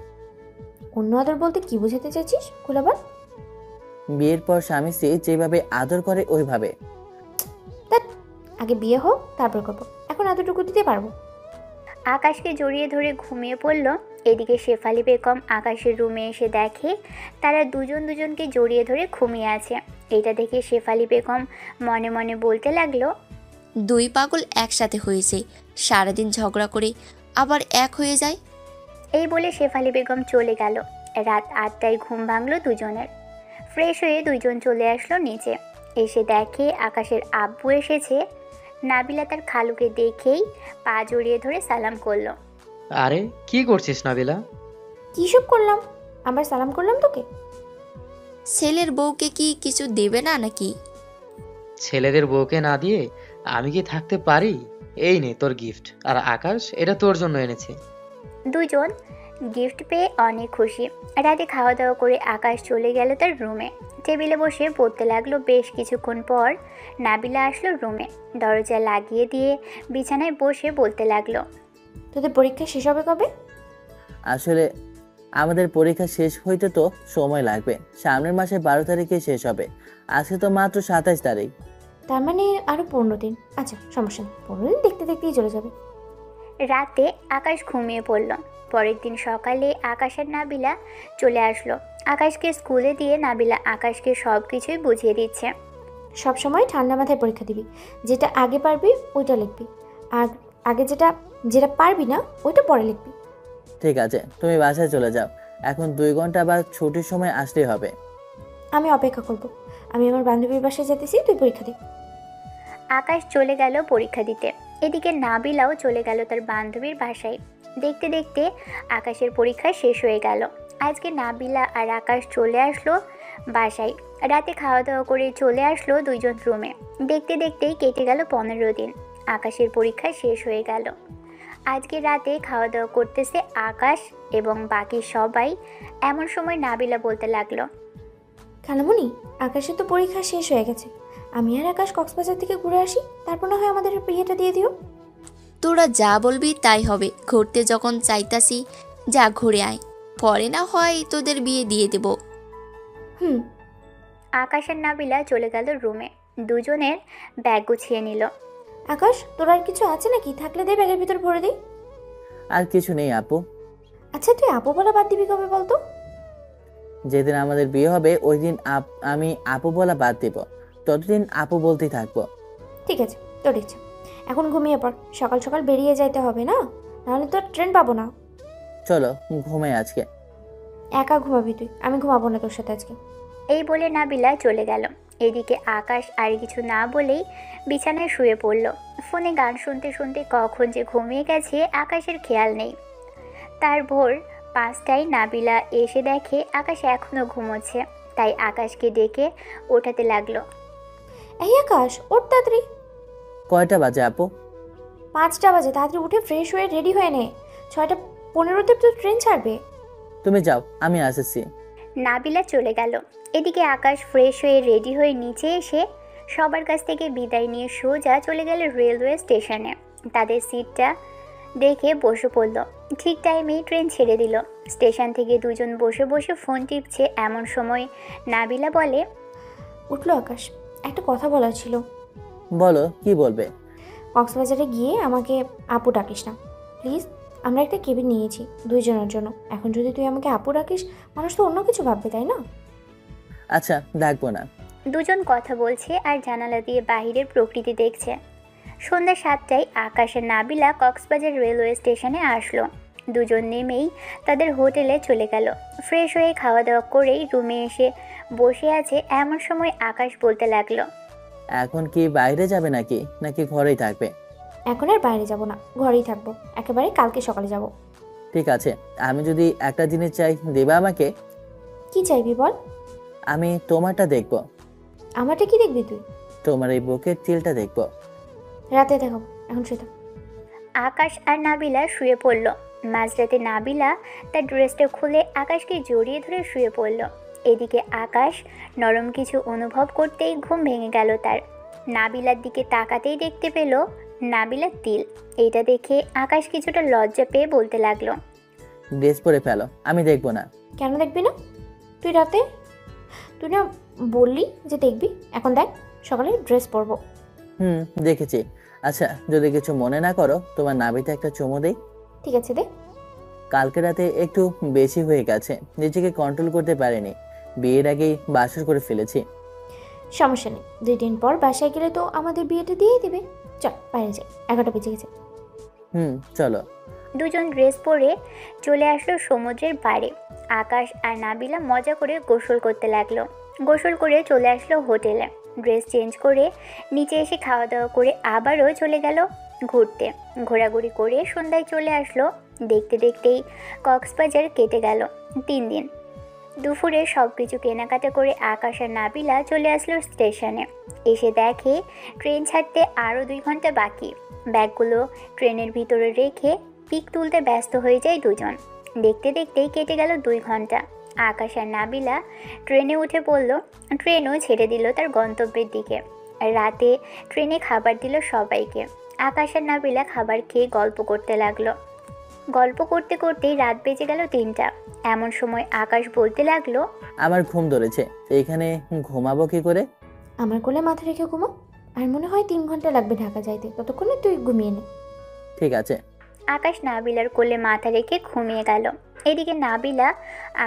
অন্য আদর বলতে কি বোঝাতে চাইছিস খোলাবার? বিয়ের পর স্বামী স্ত্রী যেভাবে আদর করে ওইভাবে। ধ্যাৎ, আগে বিয়ে হোক তারপর করবো, এখন এতটুকু দিতে পারবো। আকাশকে জড়িয়ে ধরে ঘুমিয়ে পড়ল। এদিকে শেফালি বেগম আকাশের রুমে এসে দেখে তারা দুজন দুজনকে জড়িয়ে ধরে ঘুমিয়ে আছে। এটা দেখে শেফালি বেগম মনে মনে বলতে লাগলো, দুই পাগল একসাথে হয়েছে, সারাদিন ঝগড়া করে আবার এক হয়ে যায়। এই বলে শেফালি বেগম চলে গেল। রাত 8টায় ঘুম ভাঙলো দুজনের। ফ্রেশ হয়ে দুইজন চলে আসলো নিচে। এসে দেখে আকাশের আব্বু এসেছে। নাবিলা তার খালুকে দেখেই পা জড়িয়ে ধরে সালাম করলো। আরে কি করছিস নাবিলা? কি সব করলাম? আবার সালাম করলাম তোকে? ছেলের বউকে কি কিছু দেবে না নাকি? ছেলেদের বউকে না দিয়ে আমি কি থাকতে পারি? এই নে তোর গিফট, আর আকাশ এটা তোর জন্য এনেছে। দুজন গিফট পেয়ে অনেক খুশি। রাতে খাওয়া দাওয়া করে আকাশ চলে গেল তার রুমে। টেবিলে বসে পড়তে লাগলো। বেশ কিছুক্ষণ পর নাবিলা আসলো রুমে। দরজা লাগিয়ে দিয়ে বিছানায় বসে বলতে লাগলো, তোদের পরীক্ষা শেষ হবে কবে? আসলে আমাদের পরীক্ষা শেষ হইতে তো সময় লাগবে, সামনের মাসে 12 তারিখে শেষ হবে। আজকে তো মাত্র 27 তারিখ। তার মানে আরো 15 দিন। আচ্ছা, সমস্যা নেই, 15 দিন দেখতে দেখতেই চলে যাবে। রাতে আকাশ ঘুমিয়ে পড়ল। পরের দিন সকালে আকাশ আর নাবিলা চলে আসলো। আকাশকে স্কুলে দিয়ে নাবিলা আকাশকে সব কিছুই বুঝিয়ে দিচ্ছে। সব সময় ঠান্ডা মাথায় পরীক্ষা দিবি, যেটা আগে পারবি ওইটা লিখবি, আর আগে যেটা যেটা পারবি না ওইটা পরে লিখবি। ঠিক আছে, তুমি বাসায় চলে যাও, এখন 2 ঘন্টা বা ছুটির সময় আসলেই হবে। আমি অপেক্ষা করব, আমি আমার বান্ধবীর বাসায় যেতেছি, তুই পরীক্ষা দে। আকাশ চলে গেল পরীক্ষা দিতে। এদিকে নাবিলাও চলে গেল তার বান্ধবীর বাসায়। দেখতে দেখতে আকাশের পরীক্ষা শেষ হয়ে গেল। আজকে নাবিলা আর আকাশ চলে আসলো বাসায়। রাতে খাওয়া দাওয়া করে চলে আসলো দুইজন রুমে। দেখতে দেখতেই কেটে গেল 15 দিন। আকাশের পরীক্ষা শেষ হয়ে গেল। আজকে রাতে খাওয়া দাওয়া করতেছে আকাশ এবং বাকি সবাই। এমন সময় নাবিলা বলতে লাগলো, খালামণি, আকাশের তো পরীক্ষা শেষ হয়ে গেছে, আমি আর আকাশ কক্সবাজার থেকে ঘুরে আসি, তারপর না হয় আমাদের বিয়েটা দিয়ে দিও। তোরা যা বলবি তাই হবে। ঘুরতে যখন চাইতাছি, যা ঘুরে আয়, পরে না হয় তোদের বিয়ে দিয়ে দেব। হুম। আকাশ আর নাবিলা চলে গেল রুমে। দুজনের ব্যাগ গুছিয়ে নিল। আকাশ, তোর আর কিছু আছে নাকি? থাকলে দে, ব্যাগের ভিতর ভরে দিই। আর কিছু নেই আপু। আচ্ছা, তুই আপু বলা বাদ দিবি কবে বলতো? যেদিন আমাদের বিয়ে হবে ওই দিন আমি আপু বলা বাদ দেব, ততদিন আপু বলতেই থাকবো। ঠিক আছে, তোর ইচ্ছা। এখন ঘুমিয়ে পড়, সকাল সকাল বেরিয়ে যাইতে হবে না, নাহলে তো ট্রেন পাবো না। চলো ঘুমাই আজকে। একা ঘুমাবি তুই, আমি ঘুমাবো না তোর সাথে আজকে। এই বলে নাবিলা চলে গেল। এদিকে আকাশ আর কিছু না বলেই বিছানায় শুয়ে পড়ল। ফোনে গান শুনতে শুনতে কখন যে ঘুমিয়ে গেছে আকাশের খেয়াল নেই। তার ভোর 5টায় নাবিলা এসে দেখে আকাশ এখনও ঘুমোচ্ছে, তাই আকাশকে ডেকে ওঠাতে লাগলো। এই আকাশ, ওঠ তাড়াতাড়ি। কয়টা বাজে আপু? 5টা বাজে, তাড়াতাড়ি উঠে ফ্রেশ হয়ে রেডি হয়ে নে। 6টা 15তে তো ট্রেন ছাড়বে। তুমি যাও, আমি আসছি। নাবিলা চলে গেল। এদিকে আকাশ ফ্রেশ হয়ে রেডি হয়ে নিচে এসে সবার কাছ থেকে বিদায় নিয়ে সোজা চলে গেল রেলওয়ে স্টেশনে। তাদের সিটটা দেখে বসে পড়ল। ঠিক টাইমেই ট্রেন ছেড়ে দিল। স্টেশন থেকে দুজন বসে বসে ফোন টিপছে। এমন সময় নাবিলা বলে, উঠলো আকাশ, একটা কথা বলার ছিল। বলো, কি বলবে? কক্সবাজারে গিয়ে আমাকে আপু ডাকিস না প্লিজ। আমরা একটা কেবিন নিয়েছি 2 জনের জন্য। এখন যদি তুই আমাকে আপু ডাকিস, মানুষ তো অন্য কিছু ভাববে, তাই না? আচ্ছা, ডাকবো না। দুজন কথা বলছে আর জানালা দিয়ে বাহিরের প্রকৃতি দেখছে। সন্ধ্যা 7টায় আকাশ আর নাবিলা কক্সবাজার রেলওয়ে স্টেশনে আসলো। দুজন নেমেই তাদের হোটেলে চলে গেল। ফ্রেশ হয়ে খাওয়া দাওয়া করেই রুমে এসে বসে আছে। এমন সময় আকাশ বলতে লাগলো, এখন কি বাইরে যাবে নাকি ঘরেই থাকবে? এখন আর বাইরে যাব না, ঘরেই থাকবো। একেবারে কালকে সকালে যাব। ঠিক আছে, আমি যদি একটা জিনিস চাই দেবা আমাকে? কি চাইবি বল? আমি তোমারটা দেখবো। আমারটা কি দেখবি তুই? তোমার এই বুকের তিলটা দেখবো। রাতে দেখাবো, এখন শুয়ে থাক। আকাশ আর নাবিলা শুয়ে পড়ল। মাঝরাতে নাবিলা তার ড্রেসটা খুলে আকাশকে জড়িয়ে ধরে শুয়ে পড়ল। এদিকে আকাশ নরম কিছু অনুভব করতেই ঘুম ভেঙে গেল তার। নাবিলার দিকে তাকাতেই দেখতে পেল নাবিলার তিল। এইটা দেখে আকাশ কিছুটা লজ্জা পেয়ে বলতে লাগলো, ড্রেস পরে ফেলো, আমি দেখবো না। কেন দেখবি না? তুই না বললি যে দেখবি? এখন দেখ, সকালে ড্রেস পরবো। দেখেছি। আচ্ছা, যদি কিছু মনে না করো, তোমার নাভিতে একটা চুমু দেই। ঠিক আছে, দে। কালকে রাতে একটু বেশি হয়ে গেছে, নিজেকে কন্ট্রোল করতে পারিনি। বিয়ের আগেই বাসর করে ফেলেছি। সমস্যা নেই, 2 দিন পর বাসায় গেলে তো আমাদের বিয়েটা দিয়ে দিবে। চল বাইরে যাই, 11টা বেজে গেছে। চলো। দুজন ড্রেস পরে চলে আসলো সমুদ্রের পাড়ে। আকাশ আর নাবিলা মজা করে গোসল করতে লাগলো। গোসল করে চলে আসলো হোটেলে। ড্রেস চেঞ্জ করে নিচে এসে খাওয়া দাওয়া করে আবারও চলে গেল ঘুরতে। ঘোরাঘুরি করে সন্ধ্যায় চলে আসলো। দেখতে দেখতেই কক্সবাজার কেটে গেল 3 দিন। দুপুরে সব কিছু কেনাকাটা করে আকাশ আর নাবিলা চলে আসলো স্টেশনে। এসে দেখে ট্রেন ছাড়তে আরও 2 ঘন্টা বাকি। ব্যাগগুলো ট্রেনের ভিতরে রেখে পিক তুলতে ব্যস্ত হয়ে যায় দুজন। দেখতে দেখতেই কেটে গেল 2 ঘন্টা। আকাশ আর নাবিলা ট্রেনে উঠে পড়ল। ট্রেনও ছেড়ে দিল তার গন্তব্যের দিকে। রাতে ট্রেনে খাবার দিল সবাইকে। আকাশ আর নাবিলা খাবার খেয়ে গল্প করতে লাগলো। গল্প করতে করতেই রাত বেজে গেল 3টা। এমন সময় আকাশ বলতে লাগলো, আমার ঘুম ধরেছে, এখানে ঘুমাবো কি করে? আমার কোলে মাথা রেখে ঘুমো। আর মনে হয় 3 ঘন্টা লাগবে ঢাকা যাইতে, ততক্ষণে তুই ঘুমিয়ে নে। ঠিক আছে। আকাশ নাবিলার কোলে মাথা রেখে ঘুমিয়ে গেল। এদিকে নাবিলা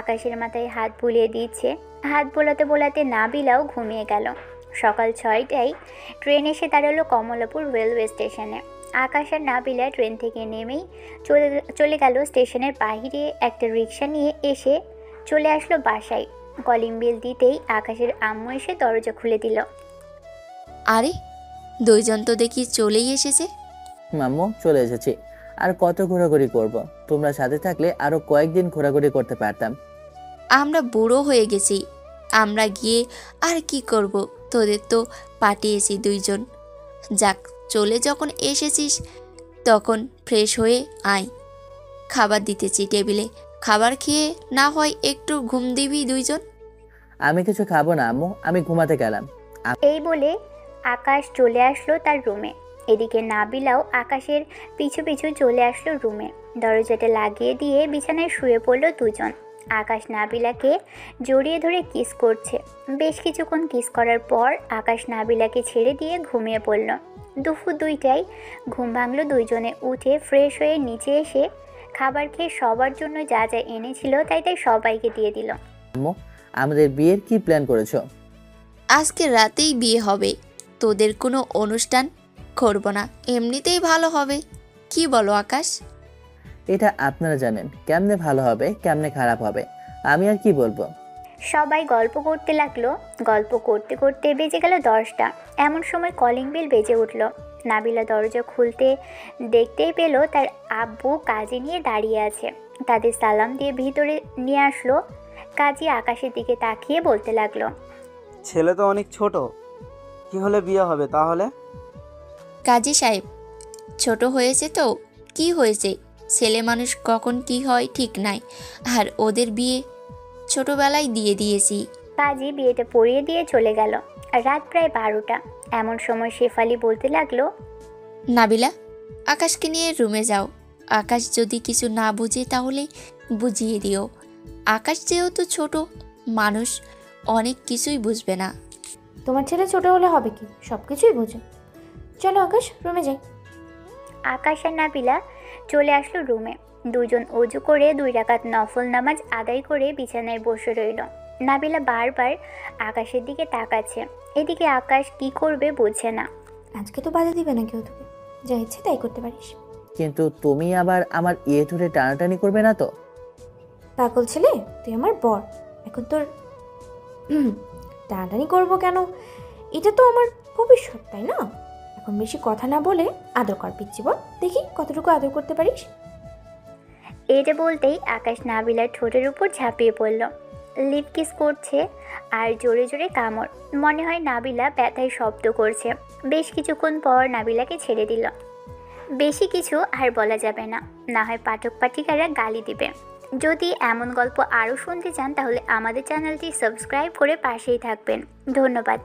আকাশের মাথায় হাত বুলিয়ে দিচ্ছে। হাত বোলাতে বোলাতে নাবিলাও ঘুমিয়ে গেল। সকাল 6টায় ট্রেন এসে দাঁড়ালো কমলাপুর রেলওয়ে স্টেশনে। আকাশ আর নাবিলা ট্রেন থেকে নেমেই চলে গেল স্টেশনের বাইরে। একটা রিক্সা নিয়ে এসে চলে আসলো বাসায়। কলিং বেল দিতেই আকাশের আম্মু এসে দরজা খুলে দিল। আরে, 2 জন তো দেখি চলেই এসেছে। মাম্মু, চলে এসেছি। আর কত ঘোরাঘুরি করব? তোমরা সাথে থাকলে আরো কয়েকদিন ঘোরাঘুরি করতে পারতাম। আমরা বুড়ো হয়ে গেছি, আমরা গিয়ে আর কি করব? তোদের তো পাঠিয়েছি 2 জন। যাক, চলে যখন এসেছিস তখন ফ্রেশ হয়ে আয়। খাবার দিতেছি টেবিলে, খাবার খেয়ে না হয় একটু ঘুম দিবি 2 জন। আমি কিছু খাবো না আম্মু, আমি ঘুমাতে গেলাম। এই বলে আকাশ চলে আসলো তার রুমে। এদিকে নাবিলাও আকাশের পিছু পিছু চলে আসলো রুমে। দরজাটা লাগিয়ে দিয়ে বিছানায় শুয়ে পড়লো দুজন। আকাশ নাবিলাকে জড়িয়ে ধরে কিস করছে। বেশ কিছুক্ষণ কিস করার পর আকাশ নাবিলাকে ছেড়ে দিয়ে ঘুমিয়ে পড়ল। দুপুর 2টায় ঘুম ভাঙলো দুইজনে। উঠে ফ্রেশ হয়ে নিচে এসে খাবার খেয়ে সবার জন্য যা যা এনেছিল তাই সবাইকে দিয়ে দিল। আম্মু, আমাদের বিয়ের কি প্ল্যান করেছো? আজকে রাতেই বিয়ে হবে, তোদের কোনো অনুষ্ঠান করব না, এমনিতেই ভালো হবে। কি বলো আকাশ? এটা আপনারা জানেন কেমনে ভালো হবে কেমনে খারাপ হবে, আমি আর কি বলবো। সবাই গল্প করতে লাগলো। গল্প করতে করতে বেজে গেল 10টা। এমন সময় কলিং বেল বেজে উঠল। নাবিলা দরজা খুলতে দেখতেই পেল তার আব্বু কাজী নিয়ে দাঁড়িয়ে আছে। তাদের সালাম দিয়ে ভিতরে নিয়ে আসলো। কাজী আকাশের দিকে তাকিয়ে বলতে লাগলো, ছেলে তো অনেক ছোট, কি হলে বিয়ে হবে তাহলে? কাজী সাহেব, ছোট হয়েছে তো কি হয়েছে, ছেলে মানুষ কখন কি হয় ঠিক নাই, আর ওদের বিয়ে ছোটবেলায় দিয়ে দিয়েছি। কাজী বিয়েটা পড়িয়ে দিয়ে চলে গেল। রাত প্রায় 12টা। এমন সময় শেফালি বলতে লাগলো, নাবিলা, আকাশকে নিয়ে রুমে যাও। আকাশ যদি কিছু না বুঝে তাহলে বুঝিয়ে দিও। আকাশ যেহেতু ছোট মানুষ, অনেক কিছুই বুঝবে না। তোমার ছেলে ছোট হলে হবে কি, সব কিছুই বোঝে। চলো আকাশ, রুমে যাই। আকাশ আর নাবিলা চলে আসলো রুমে। দুজন অজু করে 2 রাকাত নফল নামাজ আদায় করে বিছানায় বসে রইল। নাবিলা বারবার আকাশের দিকে তাকাচ্ছে। এদিকে আকাশ কি করবে বুঝছে না। আজকে তো বাধা দিবে না কেউ তোকে, যা ইচ্ছে তাই করতে পারিস। কিন্তু তুমি আবার আমার ধরে টানাটানি করবে না তো? পাগল ছেলে, তুই আমার বর, এখন তোর টানাটানি করবো কেন? এটা তো আমার ভবিষ্যৎ, তাই না? এখন বেশি কথা না বলে আদর কর পিচ্ছি বল, দেখি কতটুকু আদর করতে পারিস। এটা বলতেই আকাশ নাবিলার ঠোঁটের উপর ঝাঁপিয়ে পড়ল। লিপ কিস করছে আর জোরে জোরে কামড়। মনে হয় নাবিলা ব্যথায় শব্দ করছে। বেশ কিছুক্ষণ পর নাবিলাকে ছেড়ে দিল। বেশি কিছু আর বলা যাবে না, না হয় পাঠক পাঠিকারা গালি দিবে। যদি এমন গল্প আরও শুনতে চান তাহলে আমাদের চ্যানেলটি সাবস্ক্রাইব করে পাশেই থাকবেন। ধন্যবাদ।